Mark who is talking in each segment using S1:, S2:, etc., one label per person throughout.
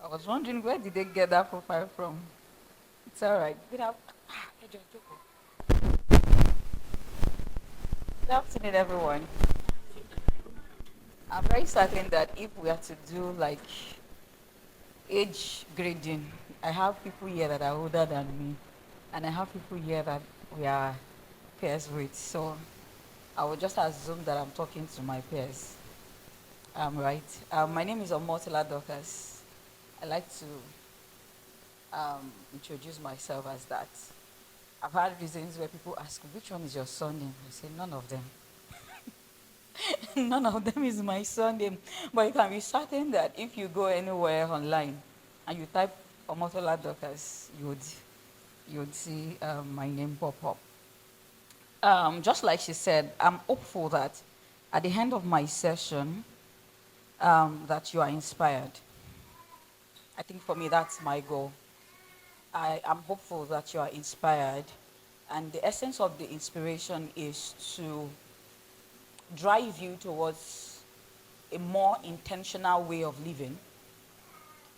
S1: I was wondering where did they get that profile from? It's all right. Good afternoon, everyone. I'm very certain that if we are to do like age grading, I have people here that are older than me, and I have people here that we are peers with. So I will just assume that I'm talking to my peers. Right. My name is Omotola Dorcas. I like to introduce myself as that. I've had reasons where people ask, which one is your surname? I say, none of them. None of them is my surname. But you can be certain that if you go anywhere online and you type Omotola Dorcas, you would see my name pop up. Just like she said, I'm hopeful that at the end of my session, that you are inspired. I think for me, that's my goal. I am hopeful that you are inspired. And the essence of the inspiration is to drive you towards a more intentional way of living,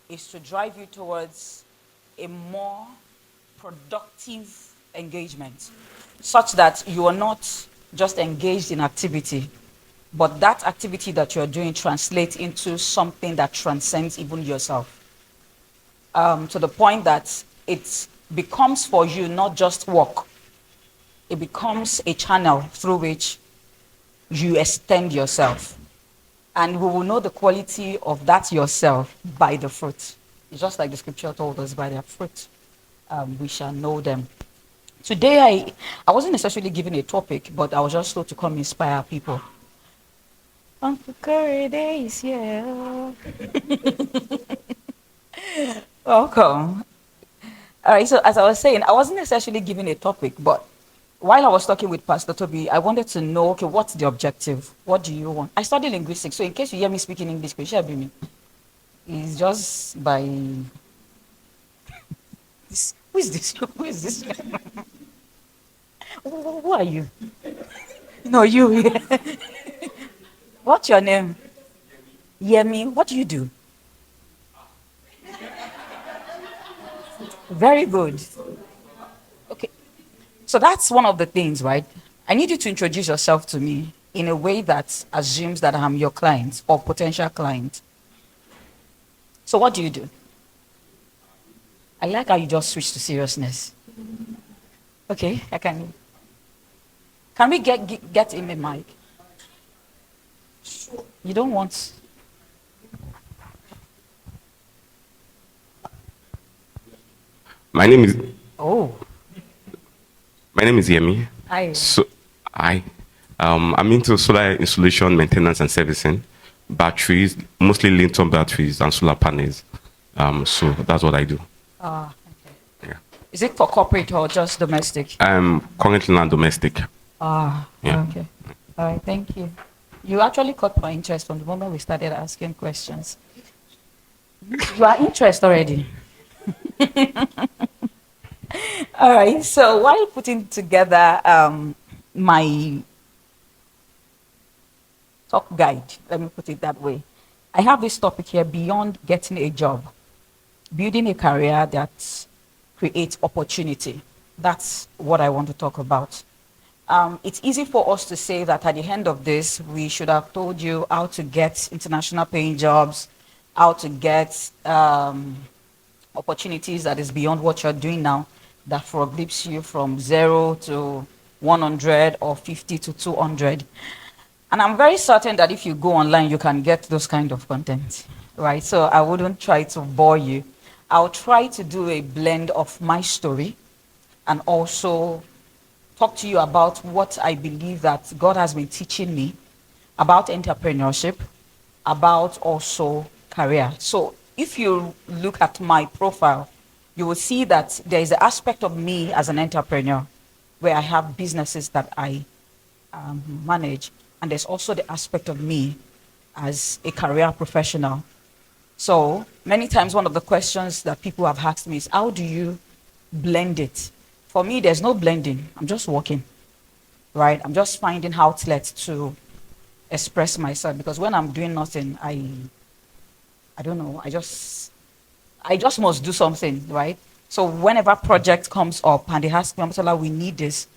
S1: is to drive you towards a more productive engagement, such that you are not just engaged in activity, but that activity that you're doing translates into something that transcends even yourself, to the point that it becomes for you not just work, it becomes a channel through which you extend yourself. And we will know the quality of that yourself by the fruit. It's just like the scripture told us, by their fruit we shall know them. Today, I wasn't necessarily given a topic, but I was just told to come inspire people. Uncle Curry Day is here. Welcome. All right, so as I was saying, I wasn't necessarily given a topic, but while I was talking with Pastor Toby, I wanted to know, okay, what's the objective? What do you want? I studied linguistics, so in case you hear me speaking English, please share with me. It's just by this. Who is this? Who is this? Who are you? No, you. What's your name? Yemi. What do you do? Very good. Okay. So that's one of the things, right? I need you to introduce yourself to me in a way that assumes that I'm your client or potential client. So what do you do? I like how you just switch to seriousness. Okay, I can. Can we get him a mic? You don't want.
S2: My name is
S1: Oh,
S2: my name is Yemi.
S1: I.
S2: So I I'm into solar installation, maintenance, and servicing, batteries, mostly lithium batteries and solar panels. So that's what I do.
S1: Okay.
S2: Yeah.
S1: Is it for corporate or just domestic?
S2: I'm currently not domestic. Yeah.
S1: Okay. All right, thank you. You actually caught my interest from the moment we started asking questions. You are interested already. All right, so while putting together my talk guide, let me put it that way, I have this topic here: beyond getting a job, building a career that creates opportunity. That's what I want to talk about. It's easy for us to say that at the end of this, we should have told you how to get international paying jobs, how to get opportunities that is beyond what you're doing now, that forklifts you from 0 to 100 or 50 to 200. And I'm very certain that if you go online, you can get those kind of content, right? So I wouldn't try to bore you. I'll try to do a blend of my story and also talk to you about what I believe that God has been teaching me about entrepreneurship, about also career. So if you look at my profile, you will see that there is an aspect of me as an entrepreneur where I have businesses that I manage, and there's also the aspect of me as a career professional. So many times, one of the questions that people have asked me is, how do you blend it? For me, there's no blending. I'm just working, right? I'm just finding outlets to express myself, because when I'm doing nothing, I don't know, I just I just must do something, right? So whenever project comes up and they ask me, Omotola, we need this,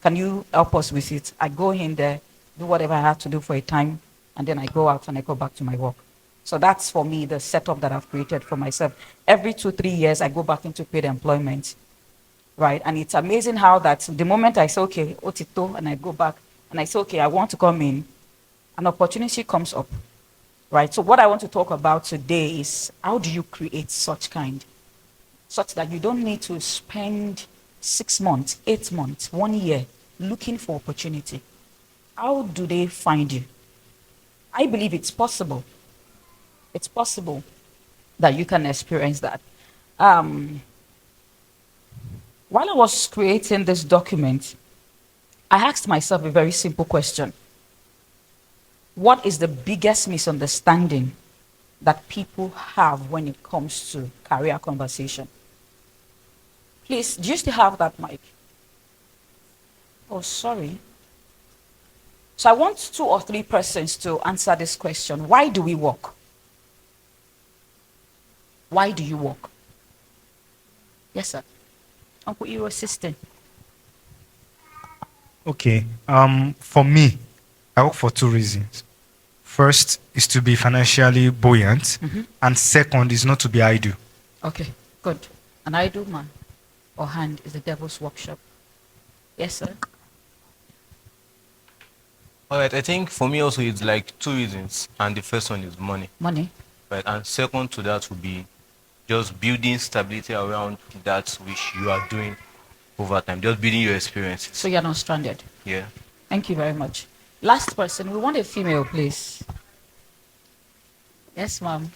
S1: can you help us with it? I go in there, do whatever I have to do for a time, and then I go out and I go back to my work. So that's for me the setup that I've created for myself. Every 2, 3 years, I go back into paid employment, right? And it's amazing how that the moment I say, okay, Otito, and I go back and I say, okay, I want to come in, an opportunity comes up, right? So what I want to talk about today is how do you create such that you don't need to spend 6 months, 8 months, 1 year looking for opportunity. How do they find you? I believe it's possible. It's possible that you can experience that. Um, while I was creating this document, I asked myself a very simple question. What is the biggest misunderstanding that people have when it comes to career conversation? Please, do you still have that mic? Oh, sorry. So I want 2 or 3 persons to answer this question. Why do we work? Why do you work? Yes, sir. Uncle, you assistant.
S3: Okay. For me, I work for 2 reasons. First is to be financially buoyant, and second is not to be idle.
S1: Okay, good. An idle man or hand is the devil's workshop. Yes, sir.
S4: All right, I think for me also it's like 2 reasons, and the first one is money,
S1: Money.
S4: right? And second to that would be just building stability around that which you are doing over time, just building your experiences.
S1: So you're not stranded.
S4: Yeah.
S1: Thank you very much. Last person, we want a female, please. Yes, ma'am.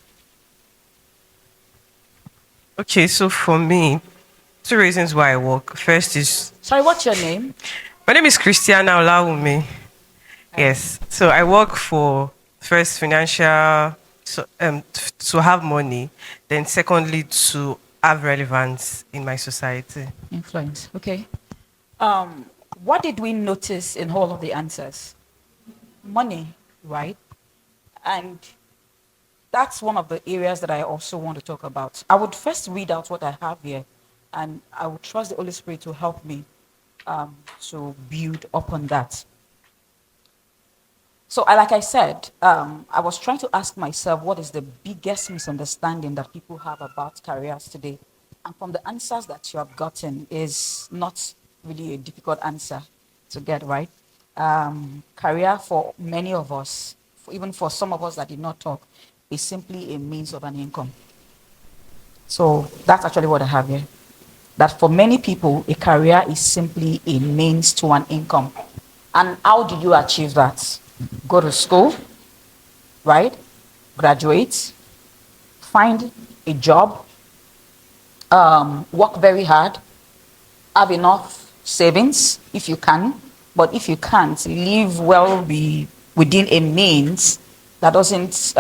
S5: Okay, so for me, 2 reasons why I work. First is
S1: Sorry, what's your name?
S5: my name is Christiana Olawumi. Yes, so I work for first financial to have money, then secondly to have relevance in my society.
S1: Influence. Okay. What did we notice in all of the answers? Money, right? And that's one of the areas that I also want to talk about. I would first read out what I have here, and I would trust the Holy Spirit to help me to build upon that. So, like I said, I was trying to ask myself what is the biggest misunderstanding that people have about careers today. And from the answers that you have gotten is not really a difficult answer to get right. Career for many of us, even for some of us that did not talk, is simply a means of an income. So that's actually what I have here. That for many people, a career is simply a means to an income. And how do you achieve that? Go to school, right? Graduate, find a job, work very hard, have enough savings if you can, but if you can't, live well be within a means that doesn't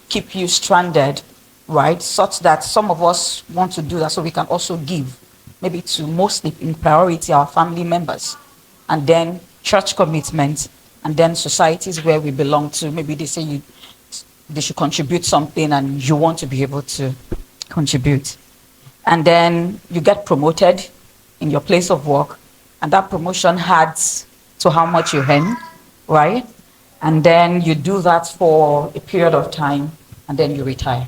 S1: keep you stranded, right? Such that some of us want to do that so we can also give, maybe to mostly in priority our family members, and then church commitment, and then societies where we belong to. Maybe they say they should contribute something and you want to be able to contribute. And then you get promoted in your place of work, and that promotion adds to how much you earn, right? And then you do that for a period of time, and then you retire.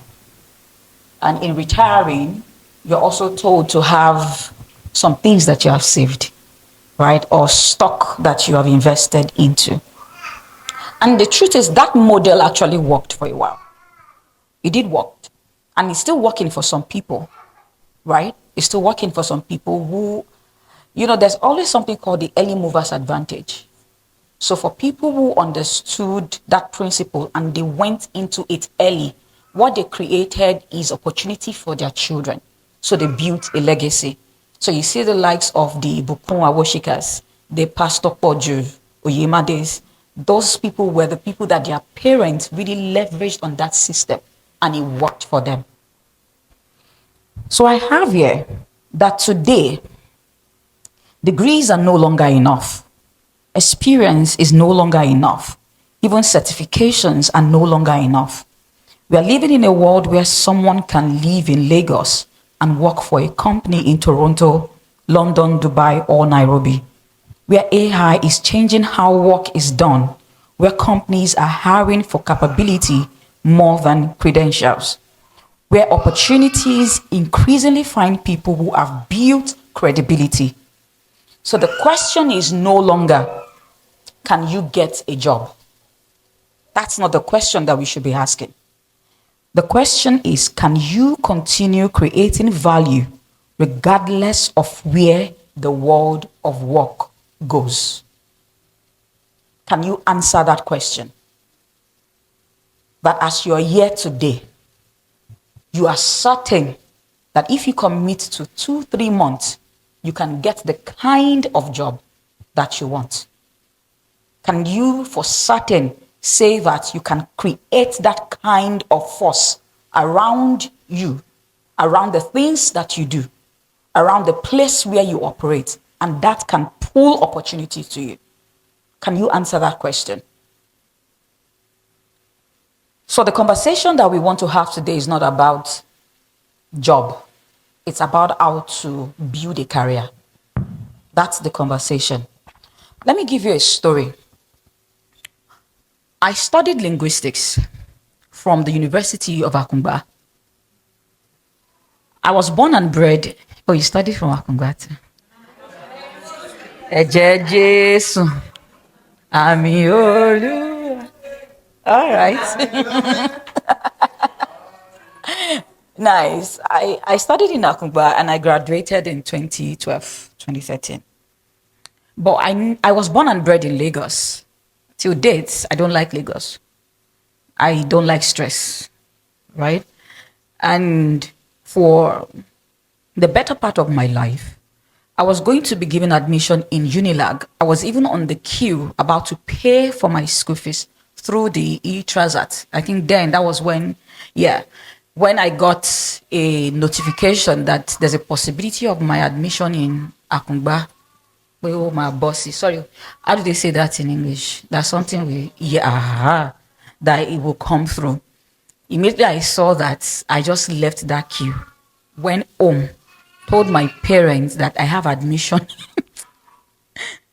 S1: And in retiring, you're also told to have some things that you have saved, right? Or stock that you have invested into. And the truth is that model actually worked for a while. It did work. And it's still working for some people, right? It's still working for some people who, there's always something called the early movers advantage. So for people who understood that principle and they went into it early, what they created is opportunity for their children. So they built a legacy. So you see the likes of the Bukun Awoshikas, the Pastor Poju, Oyemades. Those people were the people that their parents really leveraged on that system, and it worked for them. So I have here that today, degrees are no longer enough. Experience is no longer enough. Even certifications are no longer enough. We are living in a world where someone can live in Lagos and work for a company in Toronto, London, Dubai, or Nairobi, where AI is changing how work is done, where companies are hiring for capability more than credentials, where opportunities increasingly find people who have built credibility. So the question is no longer, can you get a job? That's not the question that we should be asking. The question is, can you continue creating value regardless of where the world of work goes? Can you answer that question? That as you're here today, you are certain that if you commit to 2-3 months, you can get the kind of job that you want? Can you for certain say that you can create that kind of force around you, around the things that you do, around the place where you operate, and that can pull opportunity to you? Can you answer that question? So the conversation that we want to have today is not about job. It's about how to build a career. That's the conversation. Let me give you a story. I studied linguistics from the University of Akungba. I was born and bred. Oh, you studied from Akungba too? Ẹ̀jẹ̀ Jésù, àmì Olúwa. All right. Nice. I studied in Akungba and I graduated in 2012, 2013. But I was born and bred in Lagos. Till date, I don't like Lagos. I don't like stress, right? And for the better part of my life, I was going to be given admission in Unilag. I was even on the queue about to pay for my school fees through the e-Transat. I think then that was when I got a notification that there's a possibility of my admission in Akungba. Oh, my bossy. Sorry, how do they say that in English? That's something that it will come through. Immediately I saw that, I just left that queue, went home, told my parents that I have admission.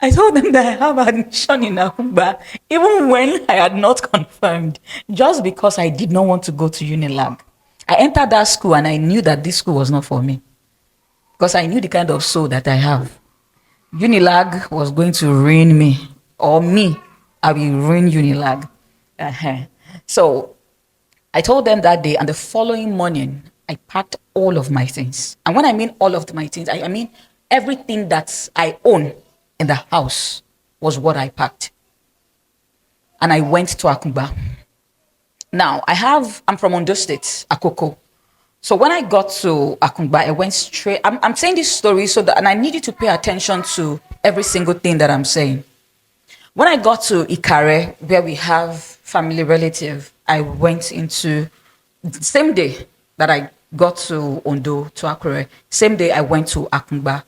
S1: I told them that I have admission in Akungba, even when I had not confirmed, just because I did not want to go to Unilag. I entered that school and I knew that this school was not for me, because I knew the kind of soul that I have. Unilag was going to ruin me, or me, I will ruin Unilag. So I told them that day, and the following morning, I packed all of my things. And when I mean all of my things, I mean everything that I own in the house was what I packed. And I went to Akungba. Now, I'm from Ondo State, Akoko. So when I got to Akungba, I went straight. I'm saying this story so that, and I need you to pay attention to every single thing that I'm saying. When I got to Ikare, where we have family relative, I went into the same day that I got to Ondo, to Akure, same day I went to Akungba.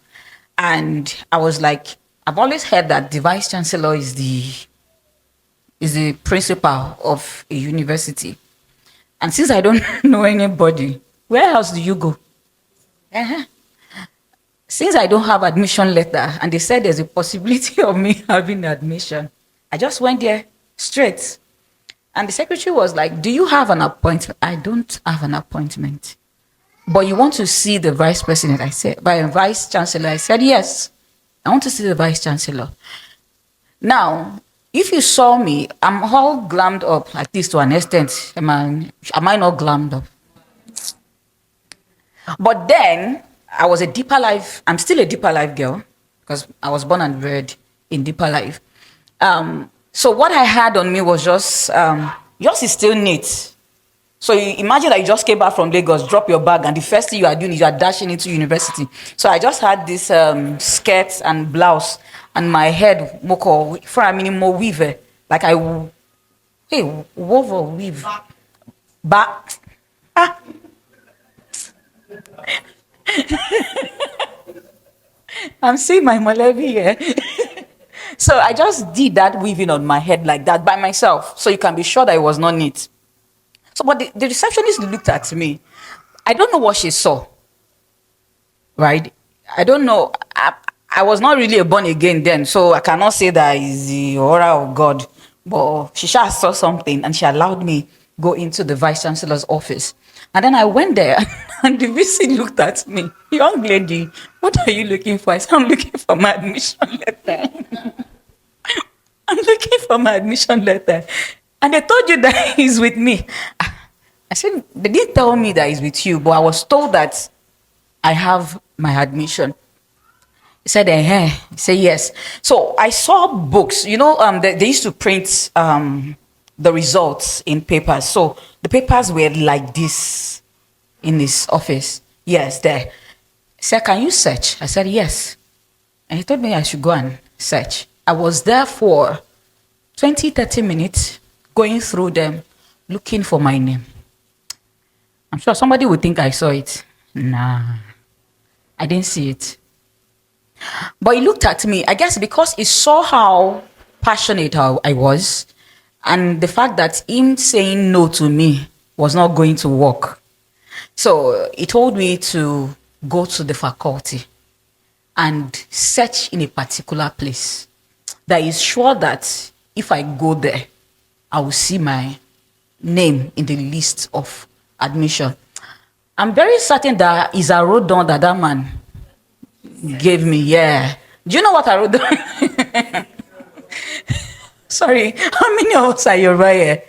S1: And I was like, I've always heard that the vice chancellor is the principal of a university. And since I don't know anybody, where else do you go? Since I don't have admission letter and they said there's a possibility of me having admission, I just went there straight. And the secretary was like, do you have an appointment? I don't have an appointment. But you want to see the vice president? I said, by a vice chancellor? I said, yes, I want to see the vice chancellor. Now, if you saw me, I'm all glammed up like this to an extent. Am I not glammed up? But then I was a deeper life. I'm still a deeper life girl because I was born and bred in deeper life. So what I had on me was just yours is still neat. So you imagine that you just came back from Lagos, drop your bag, and the first thing you are doing is you are dashing into university. So I just had this skirt and blouse, and my head moko for a minimum weave, like wove or weave back. I'm seeing my molevi here. So I just did that weaving on my head like that by myself. So you can be sure that it was not neat. So, but the receptionist looked at me. I don't know what she saw, right? I don't know. I was not really a born again then, so I cannot say that is the aura of God. But she just saw something and she allowed me go into the vice chancellor's office. And then I went there and the VC looked at me. Young lady, what are you looking for? I said, I'm looking for my admission letter. I'm looking for my admission letter. And they told you that he's with me. I said, they didn't tell me that he's with you, but I was told that I have my admission. He said, eh. He said, yes. So I saw books, they used to print the results in papers. So the papers were like this in his office. Yes, there. He said, can you search? I said, yes. And he told me I should go and search. I was there for 20, 30 minutes going through them, looking for my name. I'm sure somebody would think I saw it. Nah, I didn't see it. But he looked at me, I guess because he saw how passionate I was, and the fact that him saying no to me was not going to work. So he told me to go to the faculty and search in a particular place that is sure that if I go there, I will see my name in the list of admission. I'm very certain that is a road down that man gave me. Yeah. Do you know what I wrote down? Sorry, how many of us are you right here?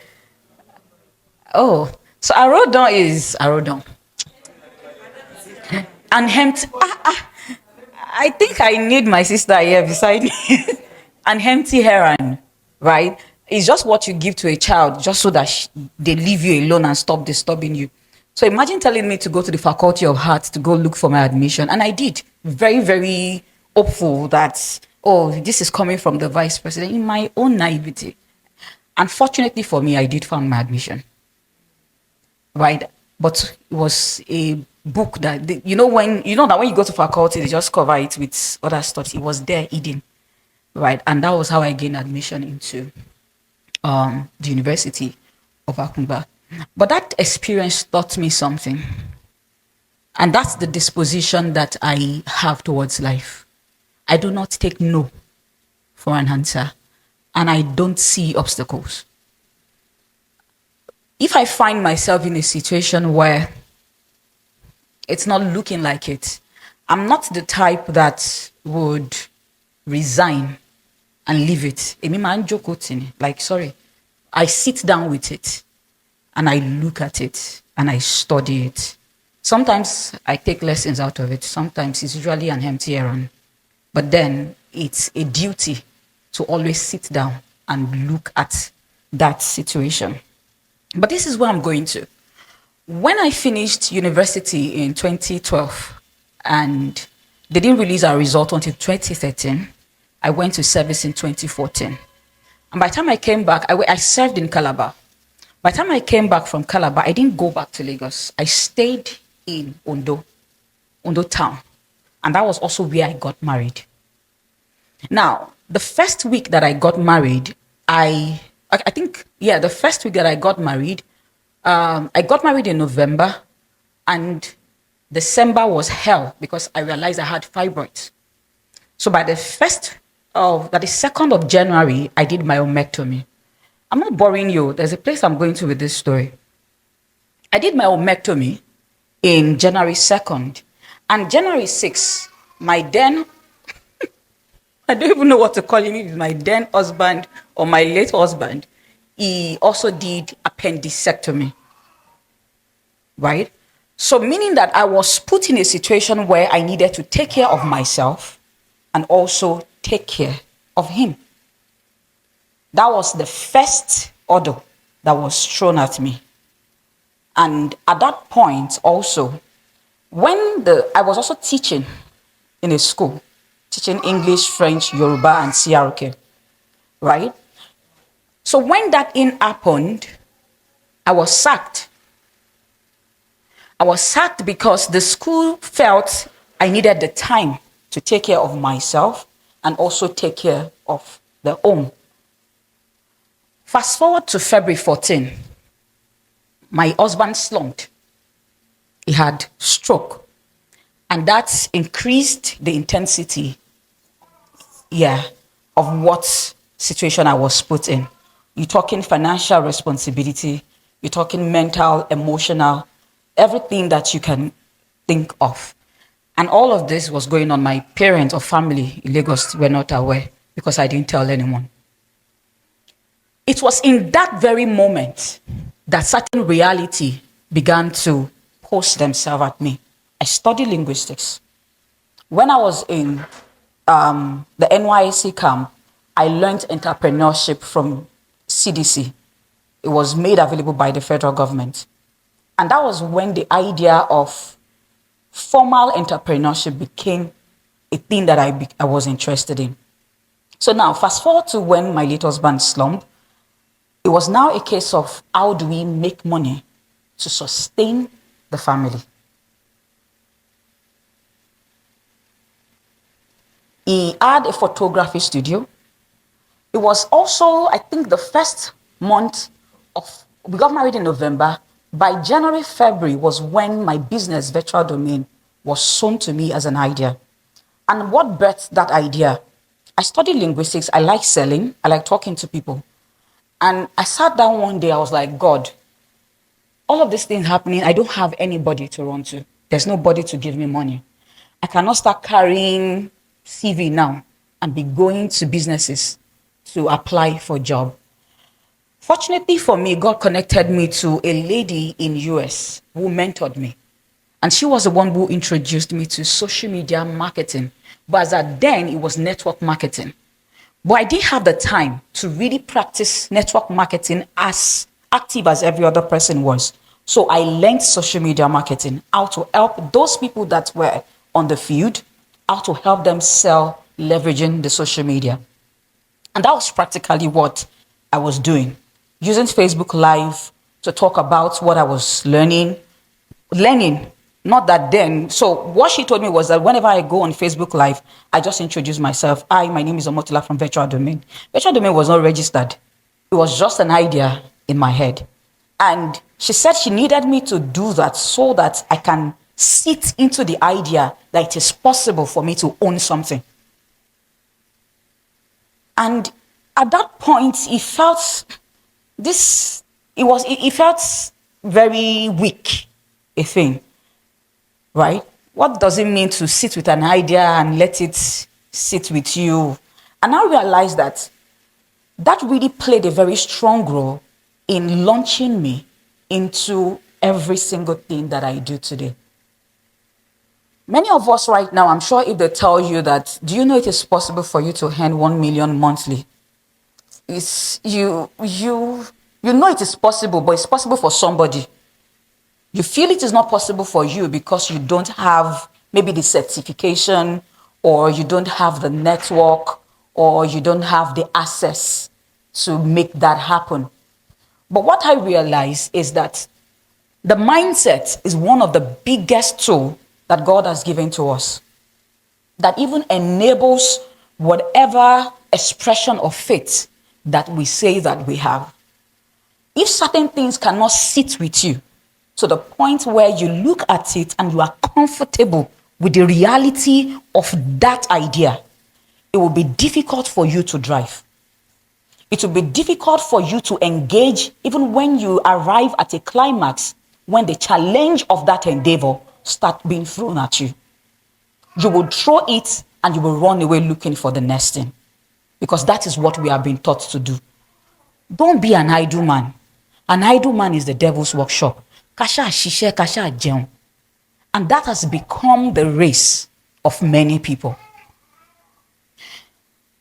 S1: Oh, so I wrote down. And empty. I think I need my sister here beside me. An empty heron, right? It's just what you give to a child just so that they leave you alone and stop disturbing you. So imagine telling me to go to the Faculty of Arts to go look for my admission. And I did. Very, very hopeful that, this is coming from the vice president in my own naivety. Unfortunately for me, I did find my admission. Right? But it was a book that, when you go to faculty, they just cover it with other stuff. It was there hidden. Right? And that was how I gained admission into the University of Akungba. But that experience taught me something. And that's the disposition that I have towards life. I do not take no for an answer. And I don't see obstacles. If I find myself in a situation where it's not looking like it, I'm not the type that would resign and leave it. I sit down with it and I look at it and I study it. Sometimes I take lessons out of it. Sometimes it's usually an empty errand. But then it's a duty to always sit down and look at that situation. But this is where I'm going to. When I finished university in 2012 and they didn't release our result until 2013, I went to service in 2014. And by the time I came back, I served in Calabar. By the time I came back from Calabar, I didn't go back to Lagos. I stayed in Ondo town. And that was also where I got married. Now, the first week that I got married, the first week that I got married in November, and December was hell because I realized I had fibroids. So by the 2nd of January, I did my myomectomy. I'm not boring you. There's a place I'm going to with this story. I did my myomectomy in January 2nd. And January 6th, my then, I don't even know what to call him, my then husband or my late husband, he also did appendicectomy. Right? So meaning that I was put in a situation where I needed to take care of myself and also take care of him. That was the first order that was thrown at me. And at that point also, I was also teaching in a school, teaching English, French, Yoruba, and CRK, right? So when that happened, I was sacked. I was sacked because the school felt I needed the time to take care of myself and also take care of the home. Fast forward to February 14. my husband slumped. He had stroke. And that increased the intensity, of what situation I was put in. You're talking financial responsibility, you're talking mental, emotional, everything that you can think of. And all of this was going on. My parents or family in Lagos were not aware because I didn't tell anyone. It was in that very moment that certain reality began to post themselves at me. I studied linguistics. When I was in the NYSC camp, I learned entrepreneurship from CDC. It was made available by the federal government. And that was when the idea of formal entrepreneurship became a thing that I was interested in. So now, fast forward to when my late husband slumped, it was now a case of how do we make money to sustain the family. He had a photography studio. It was also, I think, the first month of, we got married in November. By January, February was when my business, Virtual Domain, was shown to me as an idea. And what birthed that idea? I studied linguistics. I like selling. I like talking to people. And I sat down one day. I was like, God, all of these things happening, I don't have anybody to run to. There's nobody to give me money. I cannot start carrying CV now and be going to businesses to apply for a job. Fortunately for me, God connected me to a lady in US who mentored me. And she was the one who introduced me to social media marketing. But as at then, it was network marketing. But I didn't have the time to really practice network marketing as active as every other person was. So I learned social media marketing, how to help those people that were on the field, how to help them sell leveraging the social media. And that was practically what I was doing, using Facebook Live to talk about what I was learning, not that then. So what she told me was that whenever I go on Facebook Live, I just introduce myself. Hi, my name is Omotola from Virtual Domain. Virtual Domain was not registered. It was just an idea in my head. And she said she needed me to do that so that I can sit into the idea that it is possible for me to own something. And at that point, it felt very weak, a thing, right? What does it mean to sit with an idea and let it sit with you? And I realized that really played a very strong role in launching me into every single thing that I do today. Many of us right now, I'm sure if they tell you that, do you know it is possible for you to earn 1 million monthly? You know it is possible, but it's possible for somebody. You feel it is not possible for you because you don't have maybe the certification, or you don't have the network, or you don't have the access to make that happen. But what I realize is that the mindset is one of the biggest tools that God has given to us, that even enables whatever expression of faith that we say that we have. If certain things cannot sit with you to the point where you look at it and you are comfortable with the reality of that idea, it will be difficult for you to drive. It will be difficult for you to engage even when you arrive at a climax, when the challenge of that endeavor start being thrown at you. You will throw it and you will run away looking for the next thing, because that is what we are being taught to do. Don't be an idle man. An idle man is the devil's workshop. Kasha shishe, kasha jeun. And that has become the race of many people.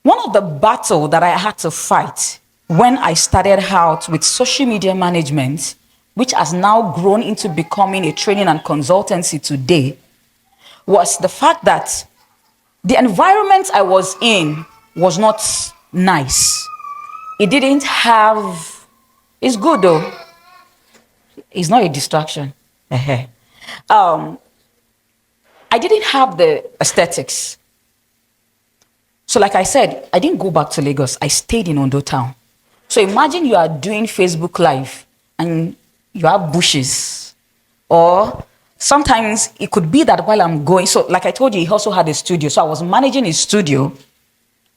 S1: One of the battles that I had to fight when I started out with social media management, which has now grown into becoming a training and consultancy today, was the fact that the environment I was in was not nice. It didn't have, it's good though. It's not a distraction. I didn't have the aesthetics. So like I said, I didn't go back to Lagos. I stayed in Ondo town. So imagine you are doing Facebook Live and you have bushes. Or sometimes it could be that while I'm going, so like I told you, he also had a studio. So I was managing his studio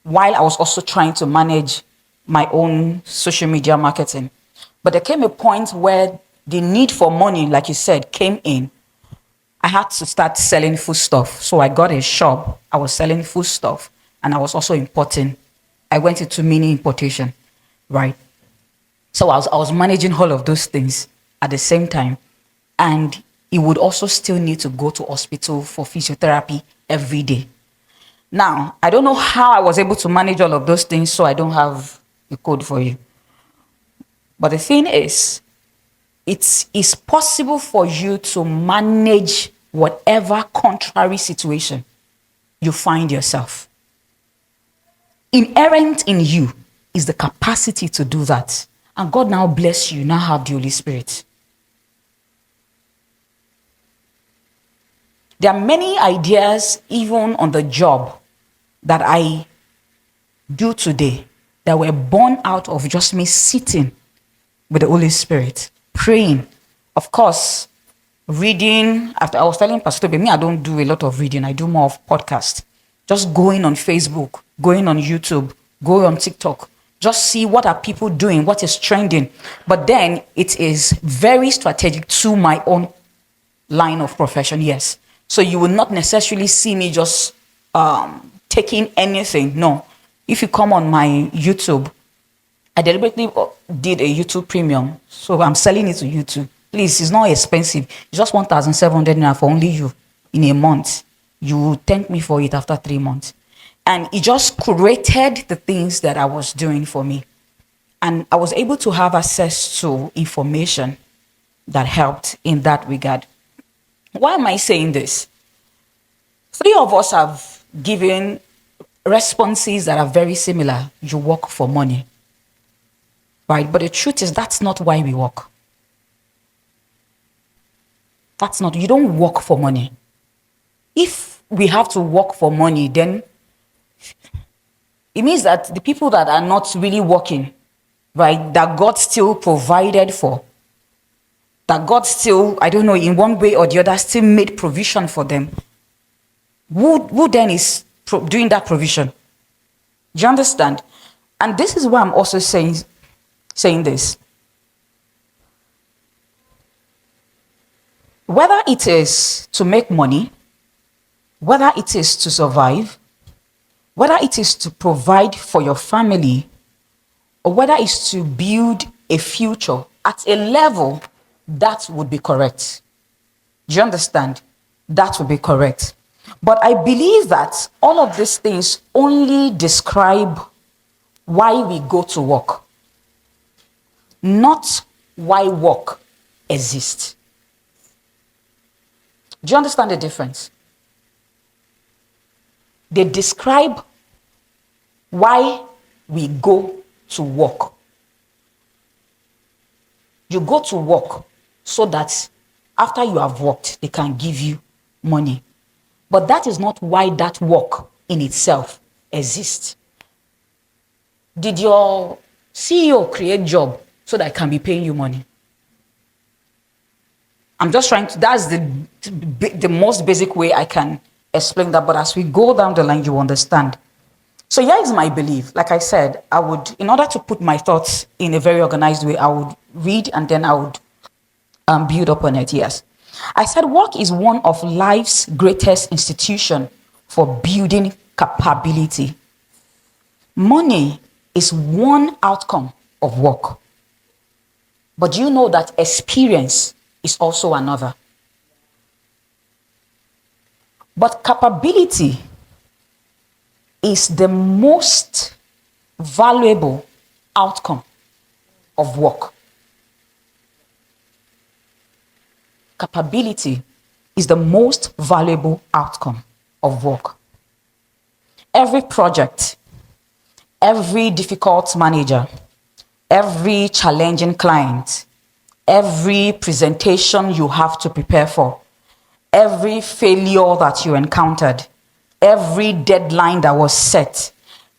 S1: while I was also trying to manage my own social media marketing. But there came a point where the need for money, like you said, came in. I had to start selling food stuff. So I got a shop. I was selling food stuff and I was also importing. I went into mini importation, right? So I was managing all of those things at the same time. And he would also still need to go to hospital for physiotherapy every day. Now, I don't know how I was able to manage all of those things, so I don't have a code for you. But the thing is, it is possible for you to manage whatever contrary situation you find yourself. Inherent in you is the capacity to do that. And God now bless you, now have the Holy Spirit. There are many ideas, even on the job, that I do today that were born out of just me sitting with the Holy Spirit, praying. Of course, reading. After I was telling Pastor Toby, me, I don't do a lot of reading. I do more of podcast. Just going on Facebook, going on YouTube, going on TikTok. Just see what are people doing, what is trending. But then it is very strategic to my own line of profession, yes. So you will not necessarily see me just taking anything. No. If you come on my YouTube, I deliberately did a YouTube premium. So I'm selling it to YouTube. Please, it's not expensive. It's just 1,700 naira for only you in a month. You will thank me for it after 3 months. And it just curated the things that I was doing for me. And I was able to have access to information that helped in that regard. Why am I saying this? 3 of us have given responses that are very similar. You work for money. Right? But the truth is, that's not why we work. That's not, you don't work for money. If we have to work for money, then it means that the people that are not really working, right, that God still provided for, that God still, I don't know, in one way or the other, still made provision for them, who then is doing that provision? Do you understand? And this is why I'm also saying this. Whether it is to make money, whether it is to survive, whether it is to provide for your family, or whether it's to build a future at a level that would be correct. Do you understand? That would be correct. But I believe that all of these things only describe why we go to work, not why work exists. Do you understand the difference? They describe why we go to work. You go to work so that after you have worked, they can give you money. But that is not why that work in itself exists. Did your CEO create job so that I can be paying you money? I'm just trying to, that's the most basic way I can explain that. But as we go down the line, you understand. So here is my belief. Like I said, I would, in order to put my thoughts in a very organized way, I would read and then I would build upon it, yes. I said work is one of life's greatest institution for building capability. Money is one outcome of work. But you know that experience is also another. But capability is the most valuable outcome of work. Capability is the most valuable outcome of work. Every project, every difficult manager, every challenging client, every presentation you have to prepare for, every failure that you encountered, every deadline that was set,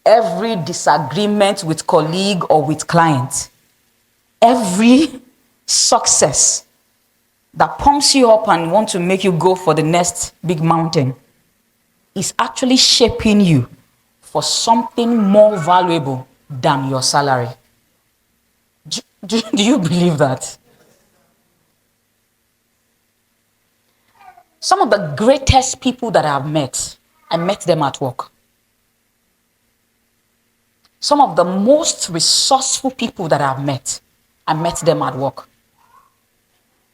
S1: every disagreement with colleague or with client, every success that pumps you up and want to make you go for the next big mountain is actually shaping you for something more valuable than your salary. Do you believe that? Some of the greatest people that I've met, I met them at work. Some of the most resourceful people that I've met, I met them at work.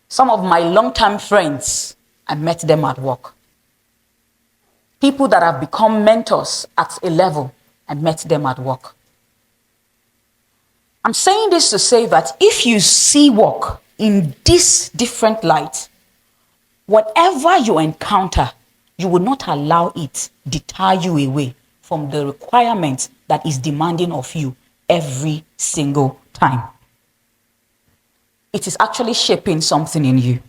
S1: Some of my long-term friends, I met them at work. People that have become mentors at a level, I met them at work. I'm saying this to say that if you see work in this different light, whatever you encounter, you will not allow it deter you away from the requirement that is demanding of you every single time. It is actually shaping something in you.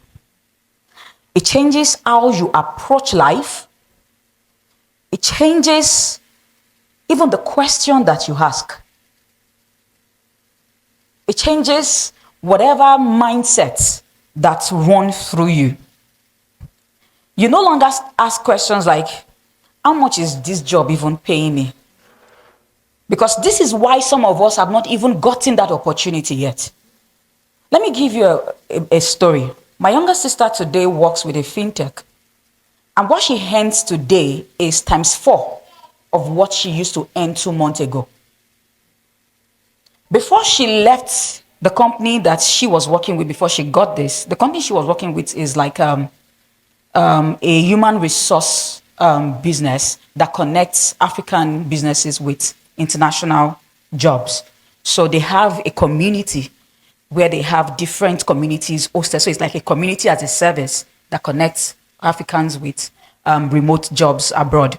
S1: It changes how you approach life. It changes even the question that you ask. It changes whatever mindset that runs through you. You no longer ask questions like, how much is this job even paying me? Because this is why some of us have not even gotten that opportunity yet. Let me give you a story. My younger sister today works with a fintech. And what she earns today is times 4 of what she used to earn 2 months ago. Before she left the company that she was working with, before she got this, the company she was working with is like a human resource business that connects African businesses with international jobs. So they have a community where they have different communities hosted. So it's like a community as a service that connects Africans with remote jobs abroad.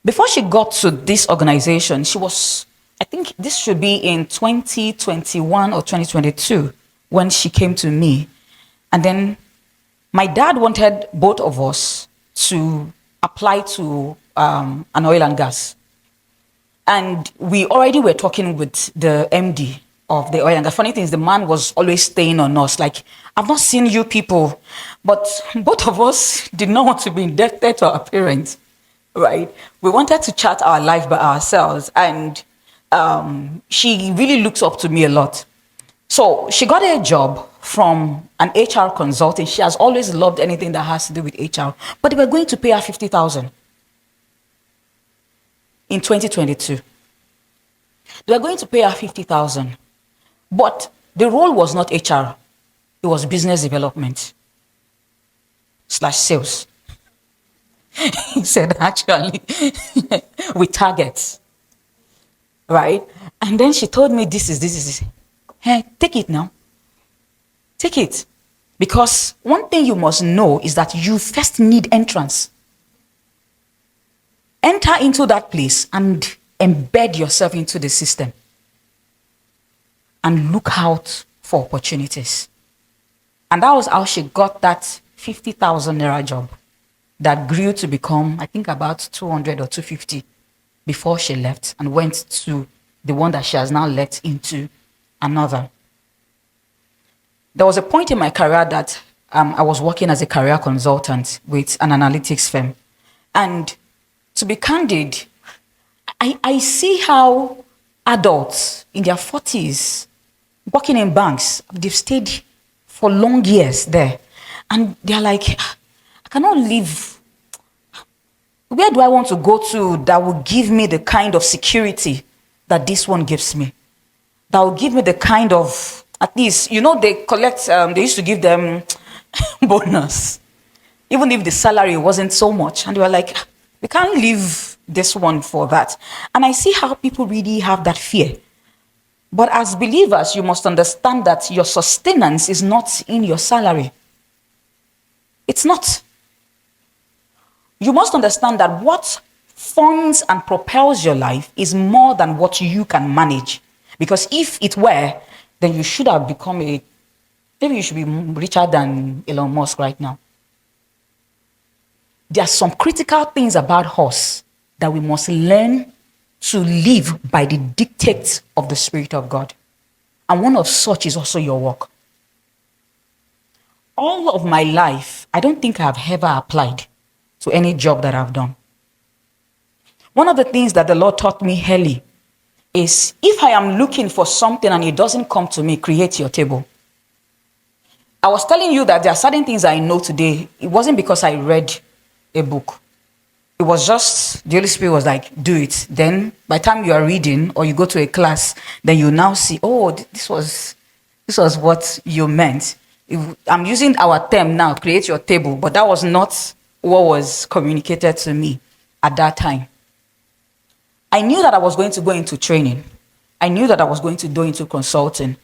S1: Before she got to this organization, she was, I think this should be in 2021 or 2022 when she came to me. And then my dad wanted both of us to apply to an oil and gas. And we already were talking with the MD of the oil and gas. Funny thing is, the man was always staying on us. Like, I've not seen you people. But both of us did not want to be indebted to our parents, right? We wanted to chart our life by ourselves. And she really looks up to me a lot. So she got a job from an HR consultant. She has always loved anything that has to do with HR. But they were going to pay her 50,000 in 2022. They were going to pay her 50,000. But the role was not HR. It was business development / sales. He said, actually, with targets. Right? And then she told me, this is. Hey, take it now. Take it. Because one thing you must know is that you first need entrance. Enter into that place and embed yourself into the system. And look out for opportunities. And that was how she got that 50,000 naira job that grew to become, I think, about 200 or 250 before she left and went to the one that she has now left into another. There was a point in my career that I was working as a career consultant with an analytics firm. And to be candid, I see how adults in their 40s working in banks, they've stayed for long years there. And they're like, I cannot live. Where do I want to go to that will give me the kind of security that this one gives me? That will give me the kind of, at least, they collect, they used to give them bonus. Even if the salary wasn't so much. And they were like, we can't leave this one for that. And I see how people really have that fear. But as believers, you must understand that your sustenance is not in your salary. It's not. You must understand that what funds and propels your life is more than what you can manage. Because if it were, then you should have become maybe you should be richer than Elon Musk right now. There are some critical things about us that we must learn to live by the dictates of the Spirit of God. And one of such is also your work. all of my life, I don't think I've ever applied to any job that I've done. One of the things that the Lord taught me early is if I am looking for something and it doesn't come to me, create your table. I was telling you that there are certain things I know today. It wasn't because I read a book. It was just the Holy Spirit was like, do it. Then by the time you are reading or you go to a class, then you now see, oh, this was what you meant. I'm using our term now, create your table, but that was not what was communicated to me at that time. I knew that I was going to go into training. I knew that I was going to go into consulting.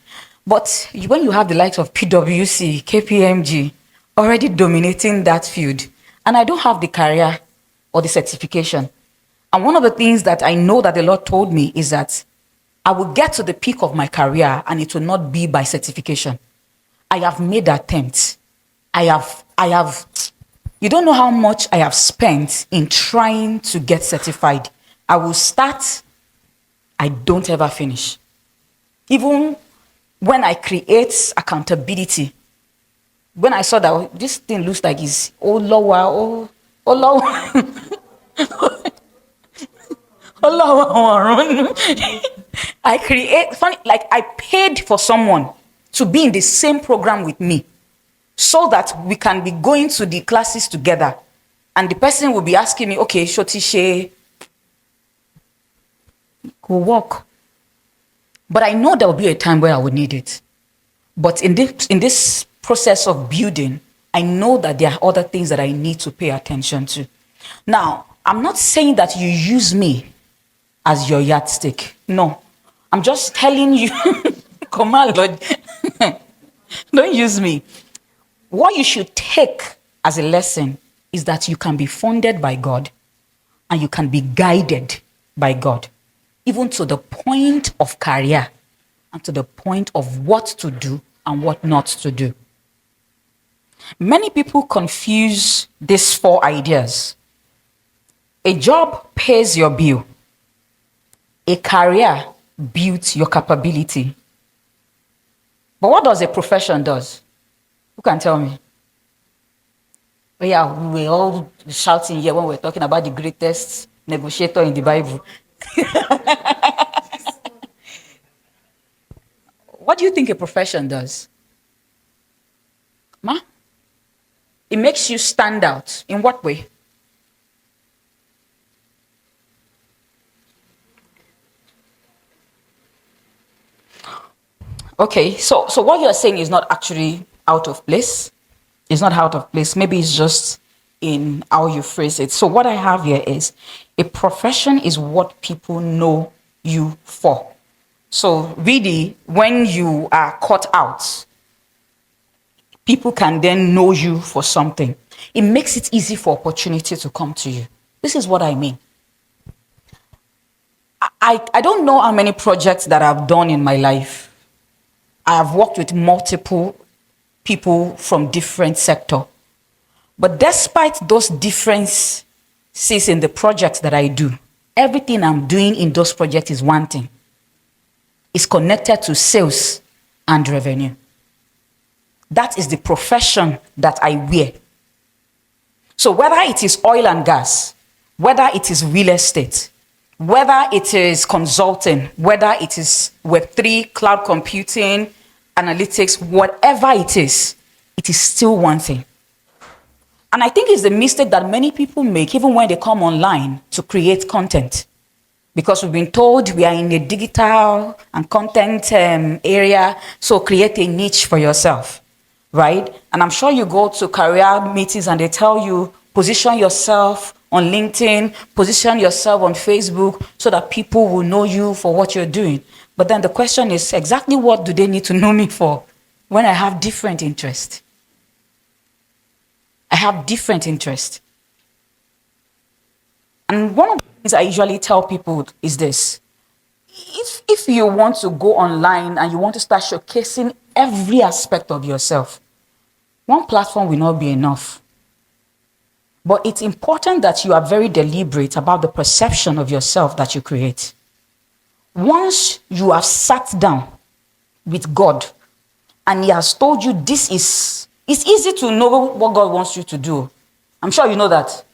S1: But when you have the likes of PwC, KPMG already dominating that field, and I don't have the career or the certification. And one of the things that I know that the Lord told me is that I will get to the peak of my career and it will not be by certification. I have made attempts. I have, you don't know how much I have spent in trying to get certified. I will start, I don't ever finish. Even when I create accountability, when I saw that this thing looks like it's lower. I create funny, like I paid for someone to be in the same program with me so that we can be going to the classes together. And the person will be asking me, okay, Shotishe, go walk. But I know there will be a time where I would need it. But in this process of building, I know that there are other things that I need to pay attention to. Now, I'm not saying that you use me as your yardstick. No. I'm just telling you, come on, Lord, don't use me. What you should take as a lesson is that you can be funded by God and you can be guided by God, even to the point of career and to the point of what to do and what not to do. Many people confuse these 4 ideas. A job pays your bill. A career builds your capability. But what does a profession do? Who can tell me? Oh yeah, we were all shouting here when we were talking about the greatest negotiator in the Bible. What do you think a profession does? Ma? It makes you stand out. In what way? Okay, so what you're saying is not actually out of place. It's not out of place. Maybe it's just in how you phrase it. So what I have here is a profession is what people know you for. So really, when you are caught out, people can then know you for something. It makes it easy for opportunity to come to you. This is what I mean. I don't know how many projects that I've done in my life. I have worked with multiple people from different sectors. But despite those differences in the projects that I do, everything I'm doing in those projects is one thing. It's connected to sales and revenue. That is the profession that I wear. So whether it is oil and gas, whether it is real estate, whether it is consulting, whether it is Web3, cloud computing, analytics, whatever it is still one thing. And I think it's the mistake that many people make even when they come online to create content. Because we've been told we are in a digital and content area, so create a niche for yourself, right? And I'm sure you go to career meetings and they tell you, position yourself on LinkedIn, position yourself on Facebook so that people will know you for what you're doing. But then the question is, exactly what do they need to know me for when I have different interests? I have different interests. And one of the things I usually tell people is this. If you want to go online and you want to start showcasing every aspect of yourself, one platform will not be enough. But it's important that you are very deliberate about the perception of yourself that you create. Once you have sat down with God and He has told you this is It's easy to know what God wants you to do. I'm sure you know that.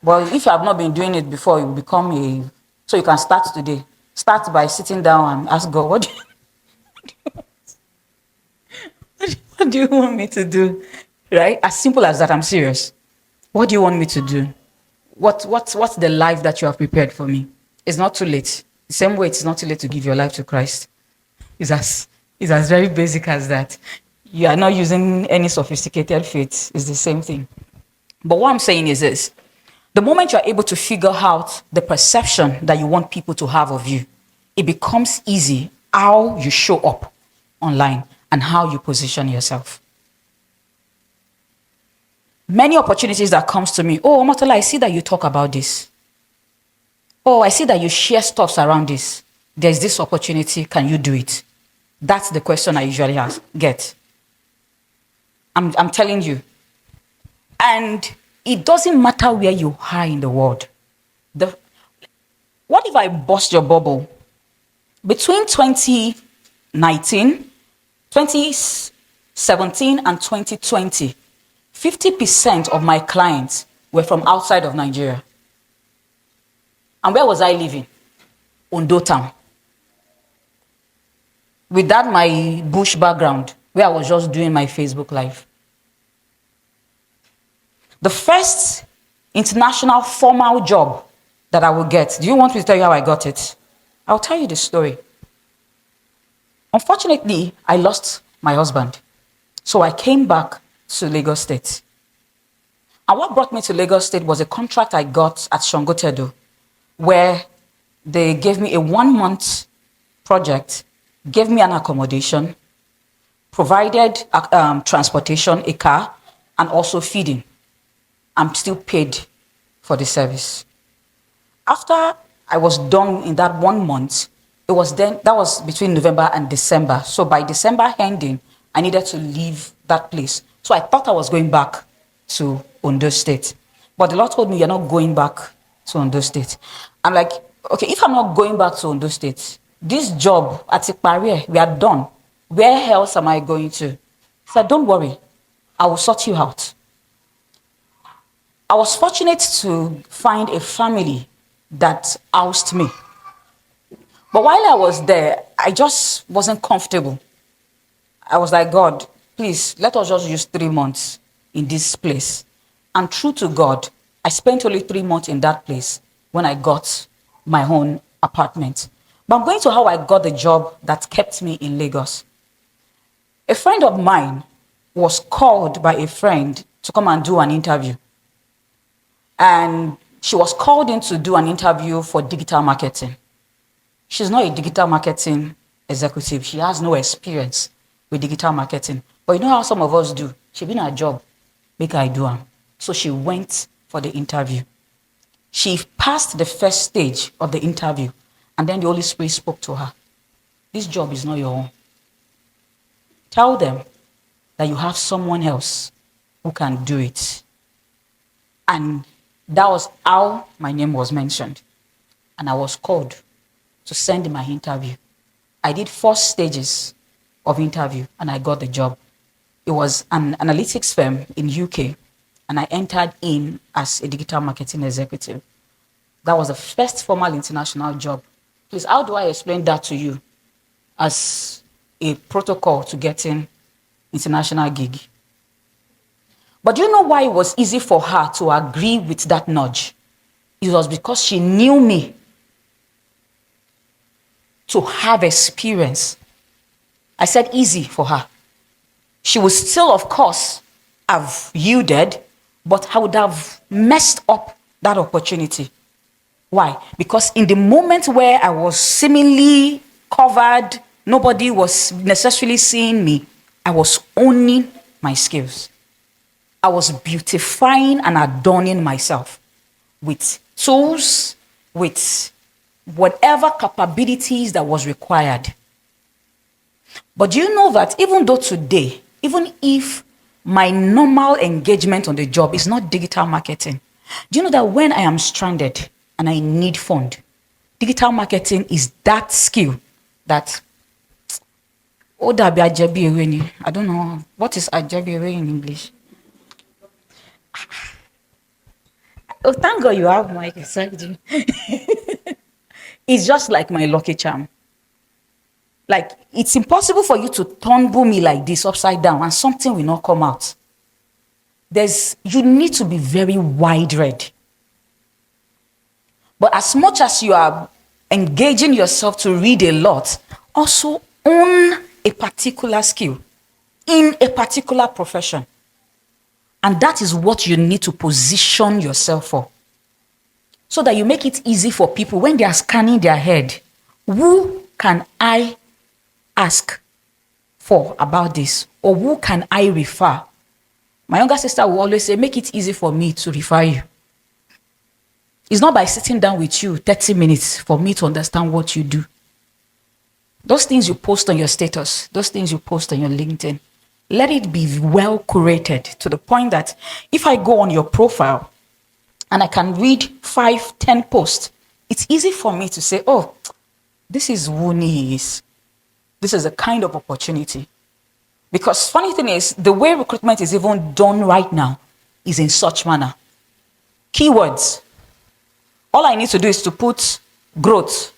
S1: But if you have not been doing it before, you become a... So you can start today. Start by sitting down and ask God, what do you want me to do? Right? As simple as that, I'm serious. What do you want me to do? What's the life that you have prepared for me? It's not too late. The same way it's not too late to give your life to Christ. It's as very basic as that. You are not using any sophisticated faith. It's the same thing. But what I'm saying is this. The moment you're able to figure out the perception that you want people to have of you, it becomes easy how you show up online and how you position yourself. Many opportunities that comes to me, oh, Omotola, I see that you talk about this. Oh, I see that you share stuffs around this. There's this opportunity, can you do it? That's the question I usually get. I'm telling you. And it doesn't matter where you are in the world. What if I bust your bubble? Between 2019, 2017 and 2020, 50% of my clients were from outside of Nigeria. And where was I living? Ondo town. With that, my bush background, where I was just doing my Facebook Live. The first international formal job that I will get, do you want me to tell you how I got it? I'll tell you the story. Unfortunately, I lost my husband. So I came back to Lagos State. And what brought me to Lagos State was a contract I got at Shongotedo, where they gave me a 1-month project, gave me an accommodation, provided transportation, a car, and also feeding. I'm still paid for the service. After I was done in that 1 month, that was between November and December. So by December ending, I needed to leave that place. So I thought I was going back to Ondo State. But the Lord told me, you're not going back to Ondo State. I'm like, okay, if I'm not going back to Ondo State, this job at Ikparie, we are done. Where else am I going to? He said, don't worry, I will sort you out. I was fortunate to find a family that housed me. But while I was there, I just wasn't comfortable. I was like, God, please, let us just use 3 months in this place. And true to God, I spent only 3 months in that place when I got my own apartment. But I'm going to how I got the job that kept me in Lagos. A friend of mine was called by a friend to come and do an interview. And she was called in to do an interview for digital marketing. She's not a digital marketing executive. She has no experience with digital marketing. But you know how some of us do? She been her job, make her do it. So she went for the interview. She passed the first stage of the interview, and then the Holy Spirit spoke to her. This job is not your own. Tell them that you have someone else who can do it. And that was how my name was mentioned. And I was called to send my interview. I did 4 stages of interview and I got the job. It was an analytics firm in UK and I entered in as a digital marketing executive. That was the first formal international job. Please, how do I explain that to you as a protocol to getting international gig? But do you know why it was easy for her to agree with that nudge? It was because she knew me to have experience. I said easy for her. She would still, of course, have yielded, but I would have messed up that opportunity. Why? Because in the moment where I was seemingly covered, nobody was necessarily seeing me, I was owning my skills. I was beautifying and adorning myself with tools, with whatever capabilities that was required. But do you know that even though today, even if my normal engagement on the job is not digital marketing, do you know that when I am stranded and I need fund, digital marketing is that skill that ó dàbí ajẹbíewé ni. I don't know. What is ajẹbíewé in English? Oh, thank God you have Mike beside you. It's just like my lucky charm. Like, it's impossible for you to tumble me like this upside down and something will not come out. You need to be very wide-read. But as much as you are engaging yourself to read a lot, also own a particular skill in a particular profession. And that is what you need to position yourself for. So that you make it easy for people when they are scanning their head. Who can I ask for about this? Or who can I refer? My younger sister will always say, make it easy for me to refer you. It's not by sitting down with you 30 minutes for me to understand what you do. Those things you post on your status, those things you post on your LinkedIn, let it be well curated to the point that if I go on your profile and I can read 5, 10 posts, it's easy for me to say, oh, this is who he is. This is a kind of opportunity. Because funny thing is, the way recruitment is even done right now is in such manner. Keywords. All I need to do is to put growth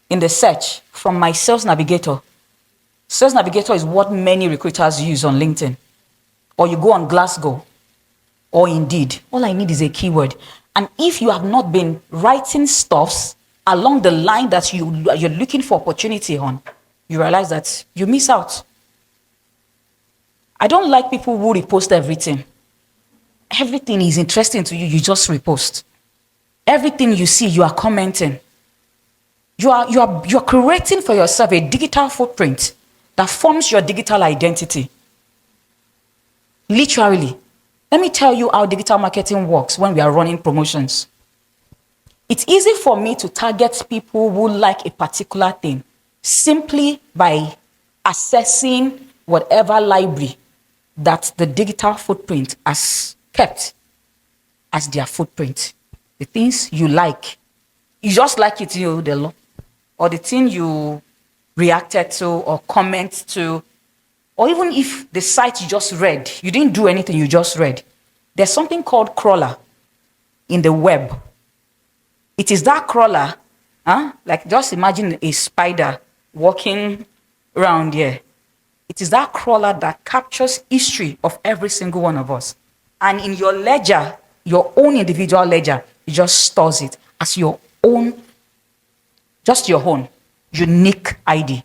S1: in the search from my sales navigator. Sales navigator is what many recruiters use on LinkedIn. Or you go on Glassgo or Indeed. All I need is a keyword. And if you have not been writing stuffs along the line that you're looking for opportunity on, you realize that you miss out. I don't like people who repost everything. Everything is interesting to you, you just repost. Everything you see, you are commenting. You're creating for yourself a digital footprint that forms your digital identity. Literally. Let me tell you how digital marketing works when we are running promotions. It's easy for me to target people who like a particular thing simply by assessing whatever library that the digital footprint has kept as their footprint. The things you like, you just like it, or the thing you reacted to or comment to, or even if the site you just read, you didn't do anything, you just read. There's something called crawler in the web. It is that crawler, like just imagine a spider walking around here. It is that crawler that captures history of every single one of us. And in your ledger, your own individual ledger, it just stores it as your own, just your own unique ID.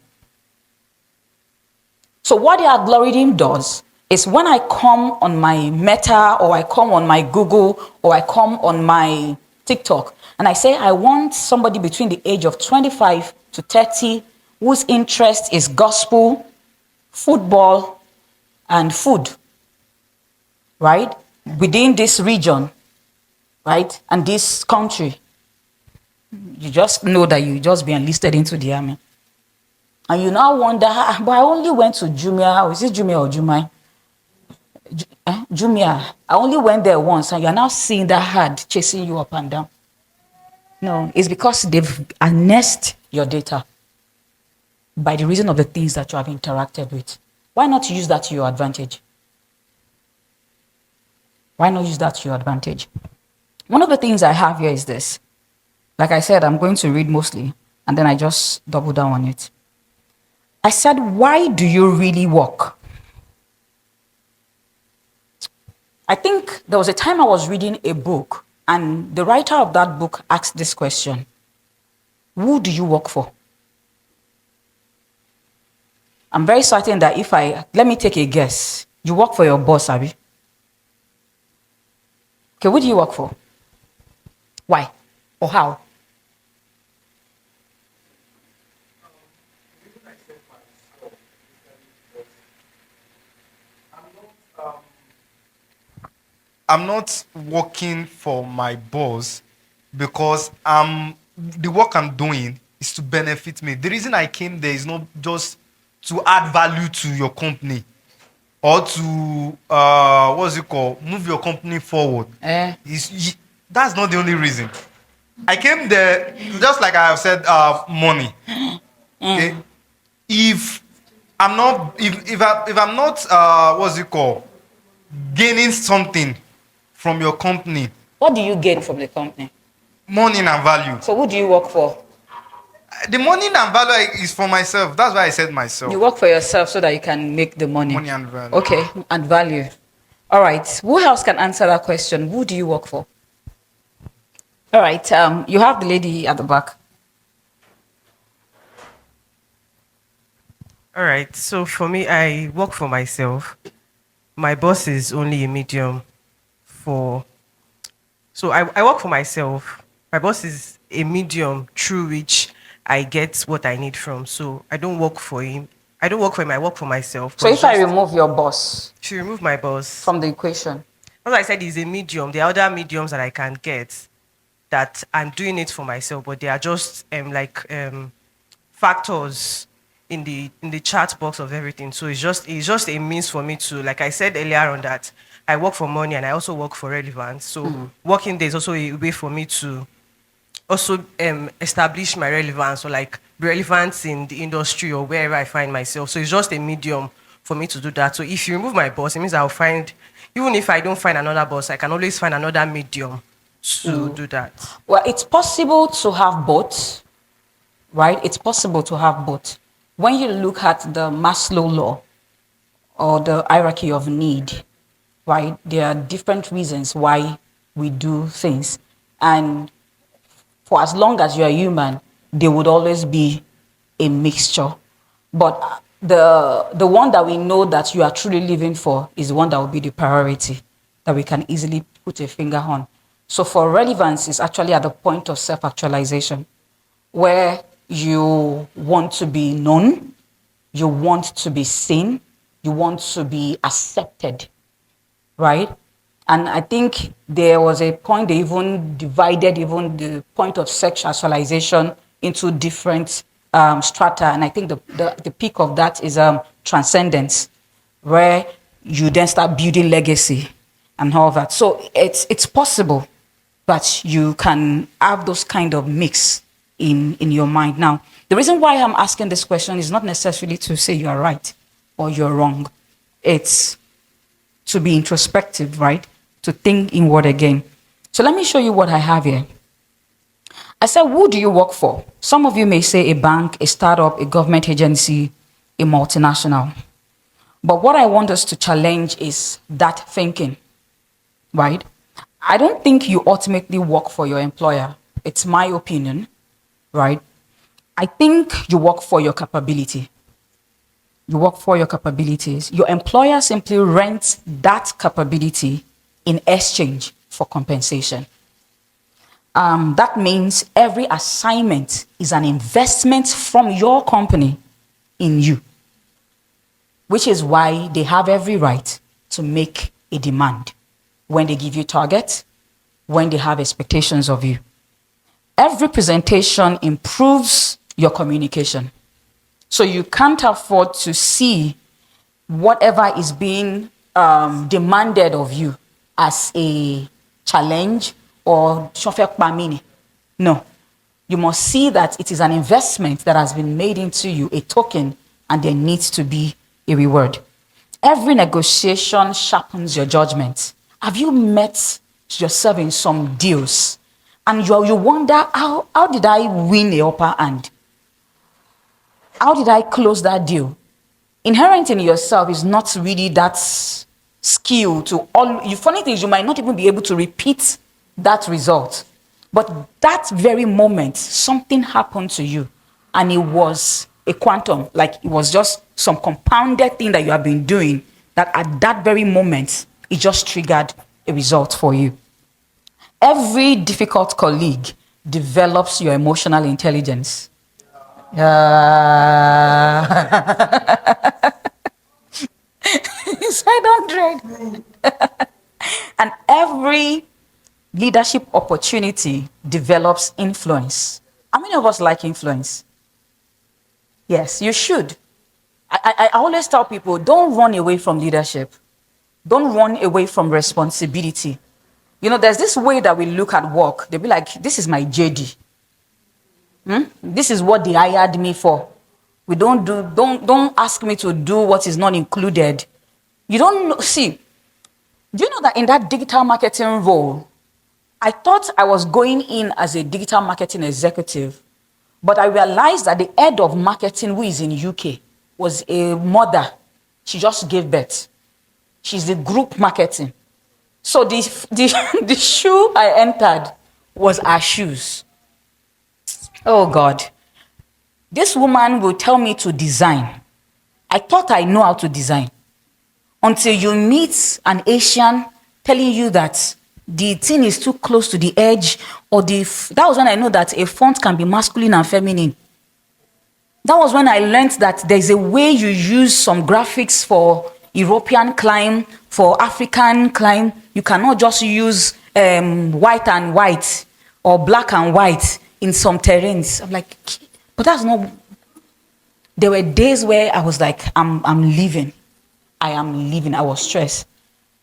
S1: So what the algorithm does is when I come on my Meta or I come on my Google or I come on my TikTok and I say I want somebody between the age of 25 to 30 whose interest is gospel, football, and food, right? Within this region, right? And this country, you just know that you just be enlisted into the army. And you now wonder, but I only went to Jumia. Is it Jumia or Jumai? Jumia. I only went there once, and you're now seeing that ad chasing you up and down. No, it's because they've harnessed your data by the reason of the things that you have interacted with. Why not use that to your advantage? Why not use that to your advantage? One of the things I have here is this. Like I said, I'm going to read mostly, and then I just double down on it. I said, why do you really work? I think there was a time I was reading a book, and the writer of that book asked this question. Who do you work for? I'm very certain that let me take a guess. You work for your boss, Abby. Okay, who do you work for? Why? Or how?
S3: I'm not working for my boss because the work I'm doing is to benefit me. The reason I came there is not just to add value to your company or to move your company forward. That's not the only reason. I came there just like I have said, money. Okay? If I'm not if I'm not what's it called, gaining something from your company,
S1: What do you gain from the company?
S3: money and value.
S1: So who do you work for?
S3: The money and value is for myself. That's why I said myself.
S1: You work for yourself so that you can make the money.
S3: Money and value.
S1: Okay, and value. All right. Who else can answer that question? Who do you work for? All right. You have the lady at the back.
S5: All right. So for me, I work for myself. My boss is only a medium for. So I work for myself. My boss is a medium through which I get what I need from. So I don't work for him. I don't work for him. I work for myself.
S1: So
S5: But
S1: if I
S5: just
S1: remove your boss
S5: to remove my boss,
S1: from the equation,
S5: as I said, he's a medium. There are other mediums that I can get that I'm doing it for myself, but they are just factors in the chat box of everything. So it's just a means for me to, like I said earlier on, that I work for money and I also work for relevance. So working there is also a way for me to also establish my relevance, or like be relevant in the industry or wherever I find myself. So it's just a medium for me to do that. So if you remove my boss, it means I'll find, even if I don't find another boss, I can always find another medium to do that.
S1: well, it's possible to have both, right? It's possible to have both. When you look at the Maslow law or the hierarchy of need, right? There are different reasons why we do things. And for as long as you are human, there would always be a mixture. But the one that we know that you are truly living for is the one that will be the priority that we can easily put a finger on. So for relevance, it's actually at the point of self-actualization, where you want to be known, you want to be seen, you want to be accepted, right? And I think there was a point they even divided even the point of sexualization into different strata. And I think the peak of that is transcendence, where you then start building legacy and all that. So it's possible that you can have those kind of mix in your mind. Now, the reason why I'm asking this question is not necessarily to say you are right or you're wrong. It's to be introspective, right? To think inward again. So let me show you what I have here. I said, who do you work for? Some of you may say a bank, a startup, a government agency, a multinational. But what I want us to challenge is that thinking, right? I don't think you ultimately work for your employer. It's my opinion, right? I think you work for your capability. You work for your capabilities. Your employer simply rents that capability in exchange for compensation. That means every assignment is an investment from your company in you, which is why they have every right to make a demand when they give you targets, when they have expectations of you. Every presentation improves your communication. So you can't afford to see whatever is being demanded of you as a challenge or shofek pamini. No. You must see that it is an investment that has been made into you, a token, and there needs to be a reward. Every negotiation sharpens your judgment. Have you met yourself in some deals and you wonder, how did I win a upper hand? How did I close that deal? Inherent in yourself is not really that skill to all. The funny thing is, you might not even be able to repeat that result. But that very moment, something happened to you, and it was a quantum, like it was just some compounded thing that you have been doing, that at that very moment, it just triggered a result for you. Every difficult colleague develops your emotional intelligence. It's 500. And every leadership opportunity develops influence. How many of us like influence? Yes, you should. I always tell people, don't run away from leadership. Don't run away from responsibility. You know, there's this way that we look at work. They'll be like, this is my JD. This is what they hired me for. We don't ask me to do what is not included. You don't know, see, do you know that in that digital marketing role, I thought I was going in as a digital marketing executive, but I realized that the head of marketing, who is in UK, was a mother. She just gave birth. She's the group marketing. So the shoe I entered was her shoes. Oh God. This woman will tell me to design. I thought I know how to design. Until you meet an Asian telling you that the thing is too close to the edge, or that was when I know that a font can be masculine and feminine. That was when I learned that there's a way you use some graphics for European climb, for African climb. You cannot just use white and white or black and white in some terrains. I'm like, but that's not. There were days where I was like, I'm leaving. I am leaving. I was stressed.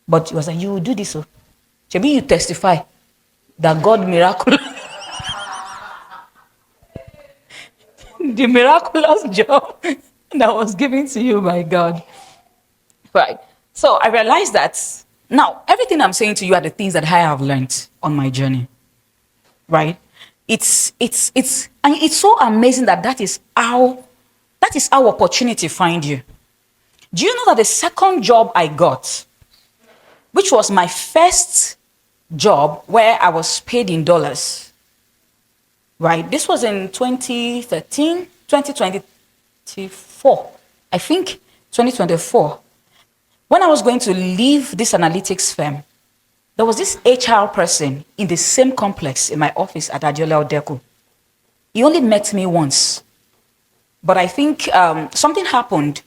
S1: But he was like, you will do this. So maybe you testify that God miraculous. The miraculous job that was given to you by God. Right. So I realized that now everything I'm saying to you are the things that I have learned on my journey. Right? It's and it's so amazing that is how opportunity find you. Do you know that the second job I got, which was my first job where I was paid in dollars, right? This was in 2013, 2024, I think 2024. When I was going to leave this analytics firm, there was this HR person in the same complex in my office at Adiola Odeku. He only met me once. But I think something happened.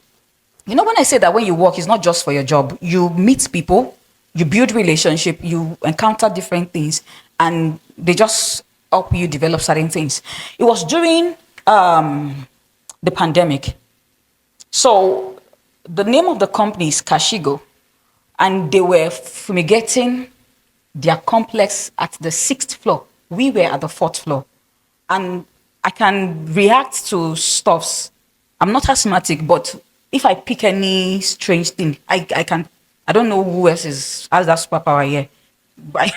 S1: You know, when I say that when you work, it's not just for your job. You meet people, you build relationship, you encounter different things, and they just help you develop certain things. It was during the pandemic. So the name of the company is Kashigo, and they were fumigating their complex at the 6th floor. We were at the 4th floor. And I can react to stuffs. I'm not asthmatic, but if I pick any strange thing, I can. I don't know who else has that superpower here. But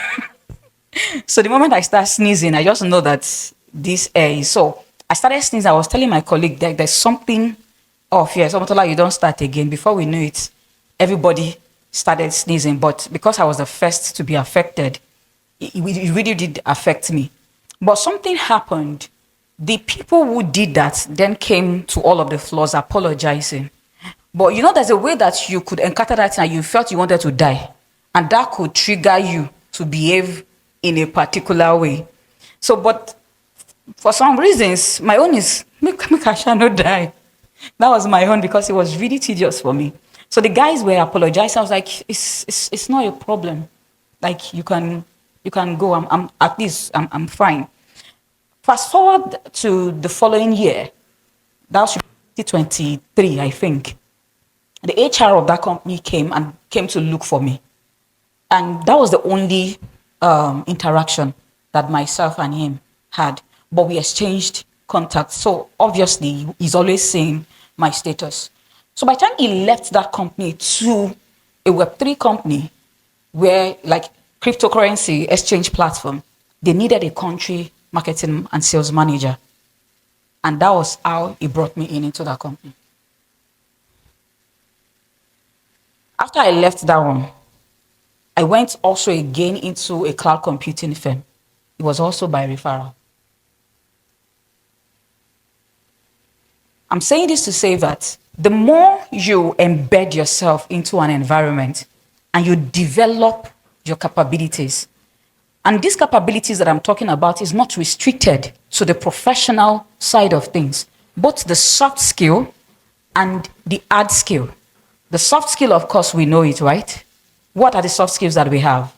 S1: so the moment I start sneezing, I just know that this air is. So I started sneezing. I was telling my colleague that there's something off here. So Omotola, you don't start again. Before we knew it, everybody started sneezing. But because I was the first to be affected, it really did affect me. But something happened. The people who did that then came to all of the floors apologizing. But you know, there's a way that you could encounter that and you felt you wanted to die. And that could trigger you to behave in a particular way. So, but for some reasons, my own is, make I shall not die. That was my own because it was really tedious for me. So the guys were apologizing. I was like, it's not a problem. Like, you can go. I'm fine. Fast forward to the following year, that was 2023, I think. The HR of that company came to look for me. And that was the only interaction that myself and him had. But we exchanged contacts. So obviously, he's always seeing my status. So by the time he left that company to a Web3 company, where like cryptocurrency exchange platform, they needed a country marketing and sales manager. And that was how he brought me into that company. After I left that one, I went also again into a cloud computing firm. It was also by referral. I'm saying this to say that the more you embed yourself into an environment and you develop your capabilities, and these capabilities that I'm talking about is not restricted to the professional side of things, both the soft skill and the hard skill. The soft skill, of course, we know it, right? What are the soft skills that we have?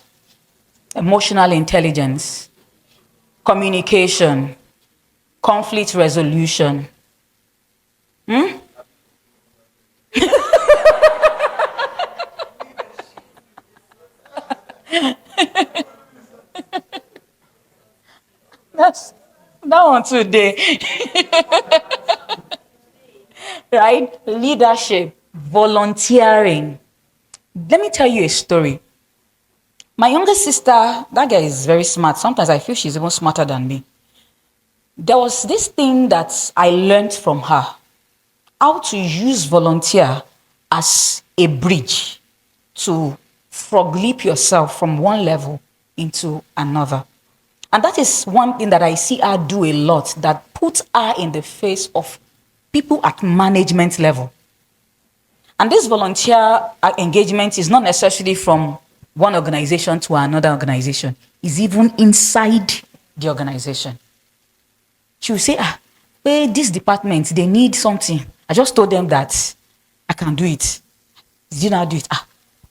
S1: Emotional intelligence, communication, conflict resolution. That's that one today. right? Leadership, volunteering. Let me tell you a story. My younger sister, that girl is very smart. Sometimes I feel she's even smarter than me. There was this thing that I learned from her, how to use volunteer as a bridge to frog leap yourself from one level into another. And that is one thing that I see her do a lot that puts her in the face of people at management level. And this volunteer engagement is not necessarily from one organization to another organization. It's even inside the organization. She will say, hey, this department, they need something. I just told them that I can do it. Did you not do it?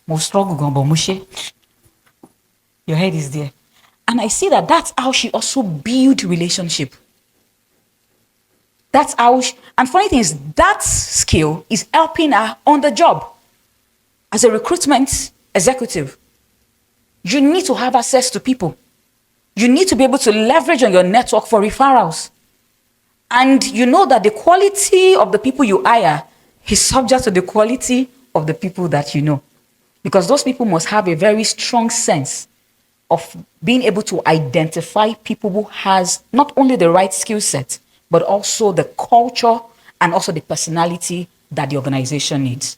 S1: Most struggle, but mushe. Your head is there. And I see that that's how she also build relationship. That's how and funny thing is, that skill is helping her on the job. As a recruitment executive, you need to have access to people. You need to be able to leverage on your network for referrals. And you know that the quality of the people you hire is subject to the quality of the people that you know. Because those people must have a very strong sense of being able to identify people who has not only the right skill set, but also the culture and also the personality that the organization needs.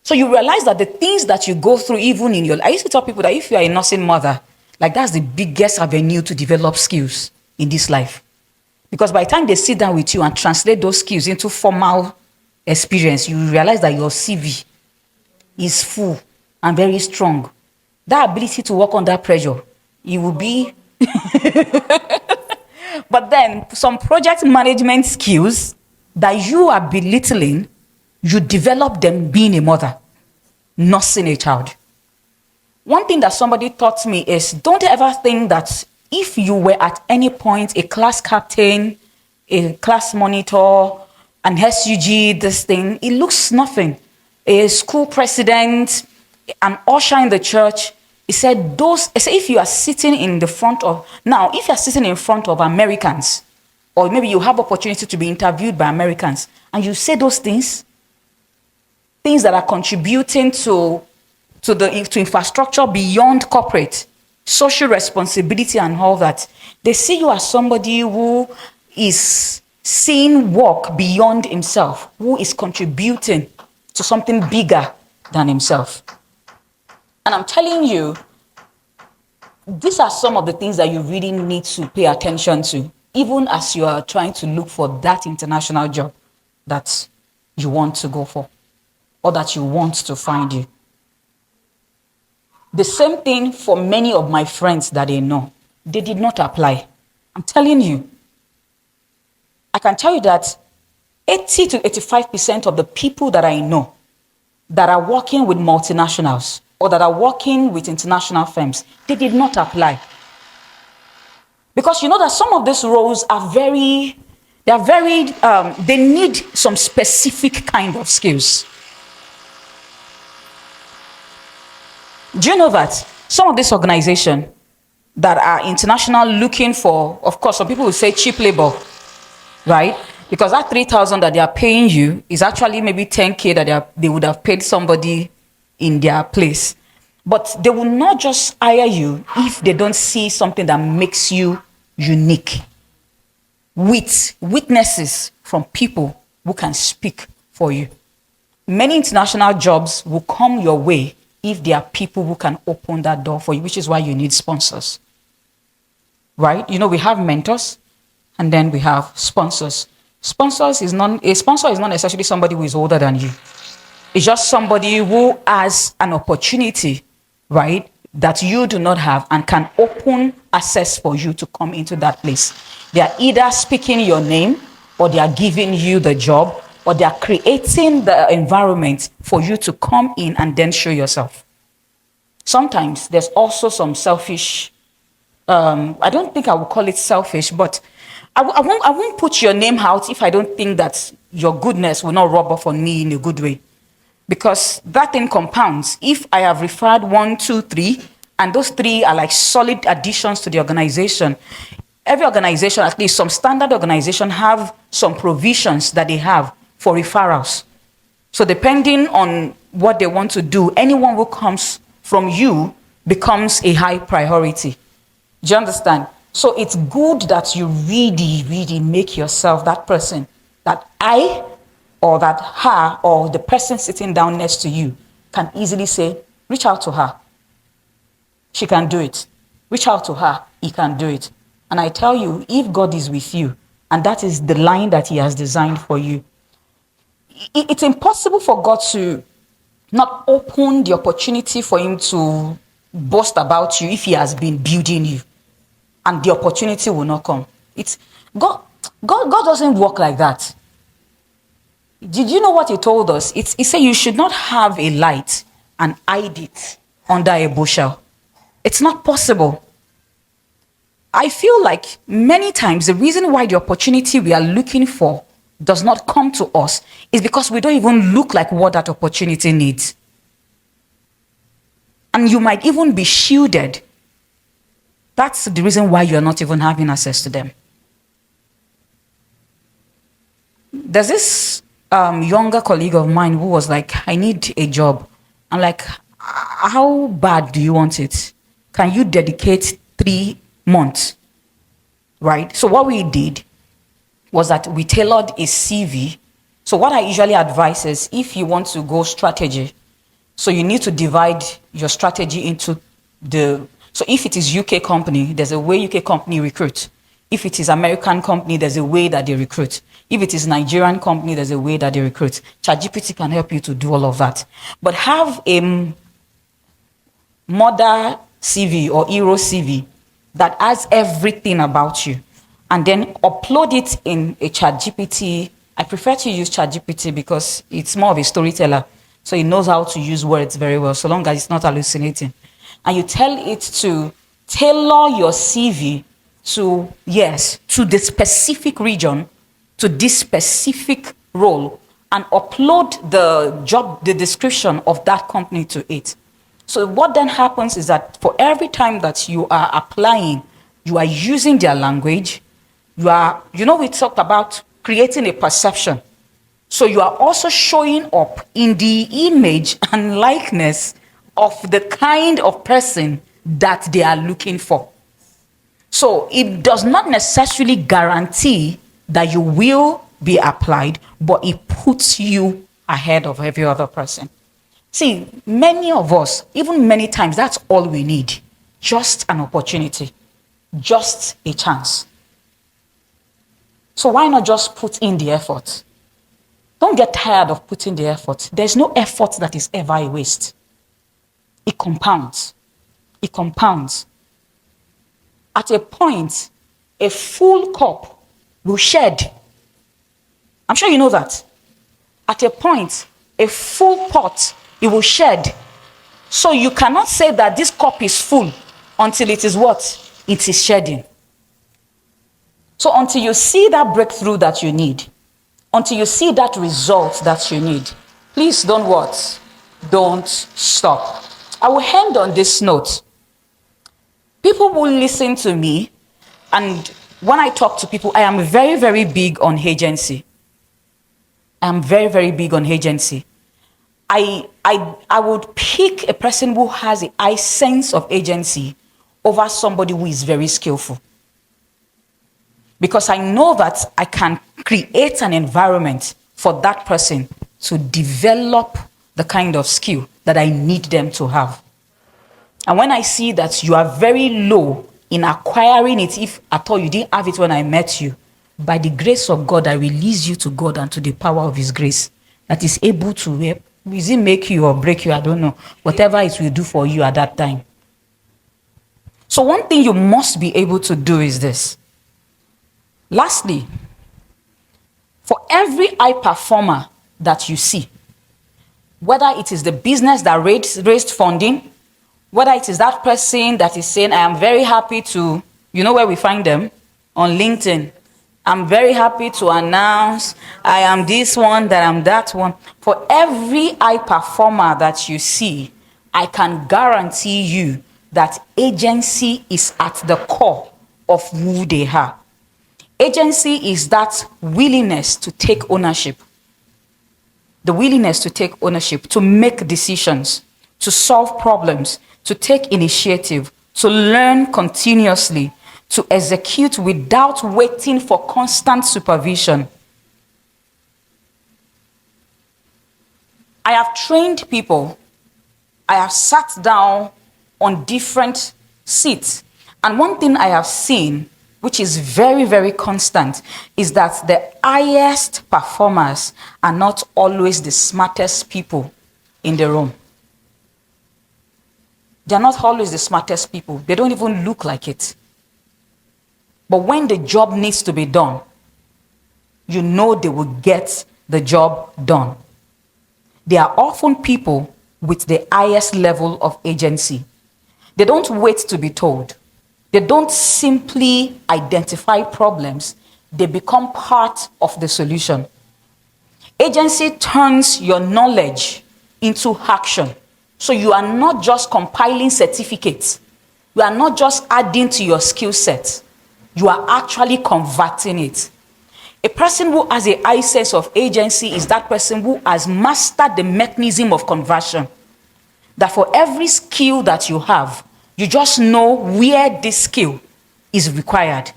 S1: So you realize that the things that you go through, even in your, I used to tell people that if you are a nursing mother, like that's the biggest avenue to develop skills in this life. Because by the time they sit down with you and translate those skills into formal experience, you realize that your CV is full and very strong. That ability to work under pressure, it will be. But then some project management skills that you are belittling, you develop them being a mother, nursing a child. One thing that somebody taught me is don't ever think that if you were at any point a class captain, a class monitor, an SUG, this thing, it looks nothing. A school president, an usher in the church. He said, if you are sitting in the front of, now, if you are sitting in front of Americans, or maybe you have opportunity to be interviewed by Americans, and you say those things that are contributing to infrastructure beyond corporate, social responsibility and all that, they see you as somebody who is seeing work beyond himself, who is contributing to something bigger than himself. And I'm telling you, these are some of the things that you really need to pay attention to, even as you are trying to look for that international job that you want to go for, or that you want to find you. The same thing for many of my friends that they know. They did not apply. I'm telling you. I can tell you that 80 to 85% of the people that I know that are working with multinationals or that are working with international firms, they did not apply. Because you know that some of these roles are they need some specific kind of skills. Do you know that some of these organizations that are international looking for, of course, some people will say cheap labor, right? Because that 3,000 that they are paying you is actually maybe 10K that they would have paid somebody in their place. But they will not just hire you if they don't see something that makes you unique, with witnesses from people who can speak for you. Many international jobs will come your way if there are people who can open that door for you, which is why you need sponsors. Right? You know, we have mentors and then we have sponsors. A sponsor is not necessarily somebody who is older than you. It's just somebody who has an opportunity, right, that you do not have and can open access for you to come into that place. They are either speaking your name, or they are giving you the job, or they are creating the environment for you to come in and then show yourself. Sometimes there's also some selfish, I don't think I would call it selfish, but I won't put your name out if I don't think that your goodness will not rub off on me in a good way. Because that thing compounds. If I have referred 1, 2, 3, and those 3 are like solid additions to the organization, every organization, at least some standard organization, have some provisions that they have for referrals. So depending on what they want to do, anyone who comes from you becomes a high priority. Do you understand? So it's good that you really, really make yourself that person that I or that her or the person sitting down next to you can easily say, reach out to her. She can do it. Reach out to her. He can do it. And I tell you, if God is with you, and that is the line that he has designed for you, it's impossible for God to not open the opportunity for him to boast about you if he has been building you, and the opportunity will not come. It's God doesn't work like that. Did you know what he told us? He said you should not have a light and hide it under a bushel. It's not possible. I feel like many times the reason why the opportunity we are looking for does not come to us is because we don't even look like what that opportunity needs. And you might even be shielded. That's the reason why you're not even having access to them. There's this younger colleague of mine who was like, I need a job. I'm like, how bad do you want it? Can you dedicate 3 months? Right? So what we did was that we tailored a CV. So what I usually advise is if you want to go strategy, so you need to divide your strategy into so if it is UK company, there's a way UK company recruit. If it is American company, there's a way that they recruit. If it is Nigerian company, there's a way that they recruit. ChatGPT can help you to do all of that. But have a mother CV or hero CV that has everything about you, and then upload it in a ChatGPT. I prefer to use ChatGPT because it's more of a storyteller. So it knows how to use words very well, so long as it's not hallucinating. And you tell it to tailor your CV to the specific region, to this specific role, and upload the description of that company to it. So what then happens is that for every time that you are applying, you are using their language, we talked about creating a perception. So you are also showing up in the image and likeness of the kind of person that they are looking for. So it does not necessarily guarantee that you will be applied, but it puts you ahead of every other person. See, many of us, even many times, that's all we need. Just an opportunity. Just a chance. So why not just put in the effort? Don't get tired of putting the effort. There's no effort that is ever a waste. It compounds. It compounds. At a point, a full cup will shed. I'm sure you know that. At a point, a full pot, it will shed. So you cannot say that this cup is full until it is what? It is shedding. So until you see that breakthrough that you need, until you see that result that you need, please don't what? Don't stop. I will end on this note. People will listen to me, and when I talk to people, I am very, very big on agency. I am very, very big on agency. I would pick a person who has a high sense of agency over somebody who is very skillful. Because I know that I can create an environment for that person to develop the kind of skill that I need them to have. And when I see that you are very low in acquiring it, if at all you didn't have it when I met you, by the grace of God, I release you to God and to the power of his grace that is able to help. Will it make you or break you? I don't know. Whatever it will do for you at that time. So one thing you must be able to do is this. Lastly, for every high performer that you see, whether it is the business that raised funding, whether it is that person that is saying, I am very happy to, you know where we find them? On LinkedIn. I'm very happy to announce I am this one, that I'm that one. For every high performer that you see, I can guarantee you that agency is at the core of who they are. Agency is that willingness to take ownership. The willingness to take ownership, to make decisions, to solve problems, to take initiative, to learn continuously, to execute without waiting for constant supervision. I have trained people. I have sat down on different seats. And one thing I have seen, which is very, very constant, is that the highest performers are not always the smartest people in the room. They're not always the smartest people. They don't even look like it. But when the job needs to be done, you know they will get the job done. They are often people with the highest level of agency. They don't wait to be told. They don't simply identify problems. They become part of the solution. Agency turns your knowledge into action. So you are not just compiling certificates. You are not just adding to your skill set. You are actually converting it. A person who has a high sense of agency is that person who has mastered the mechanism of conversion. That for every skill that you have, you just know where this skill is required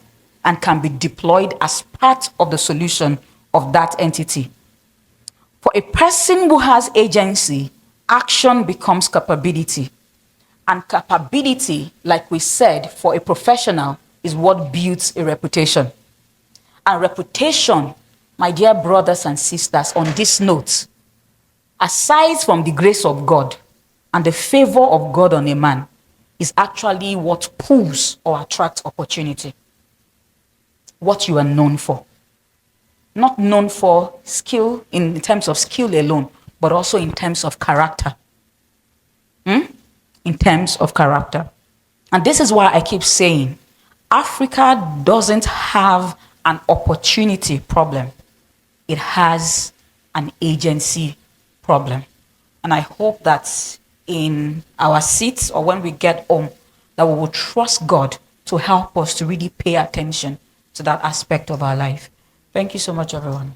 S1: and can be deployed as part of the solution of that entity. For a person who has agency, action becomes capability. And capability, like we said, for a professional is what builds a reputation. And reputation, my dear brothers and sisters, on this note, aside from the grace of God and the favor of God on a man, is actually what pulls or attracts opportunity. What you are known for. Not known for skill in terms of skill alone, but also in terms of character. In terms of character. And this is why I keep saying, Africa doesn't have an opportunity problem. It has an agency problem. And I hope that in our seats or when we get home, that we will trust God to help us to really pay attention to that aspect of our life. Thank you so much, everyone.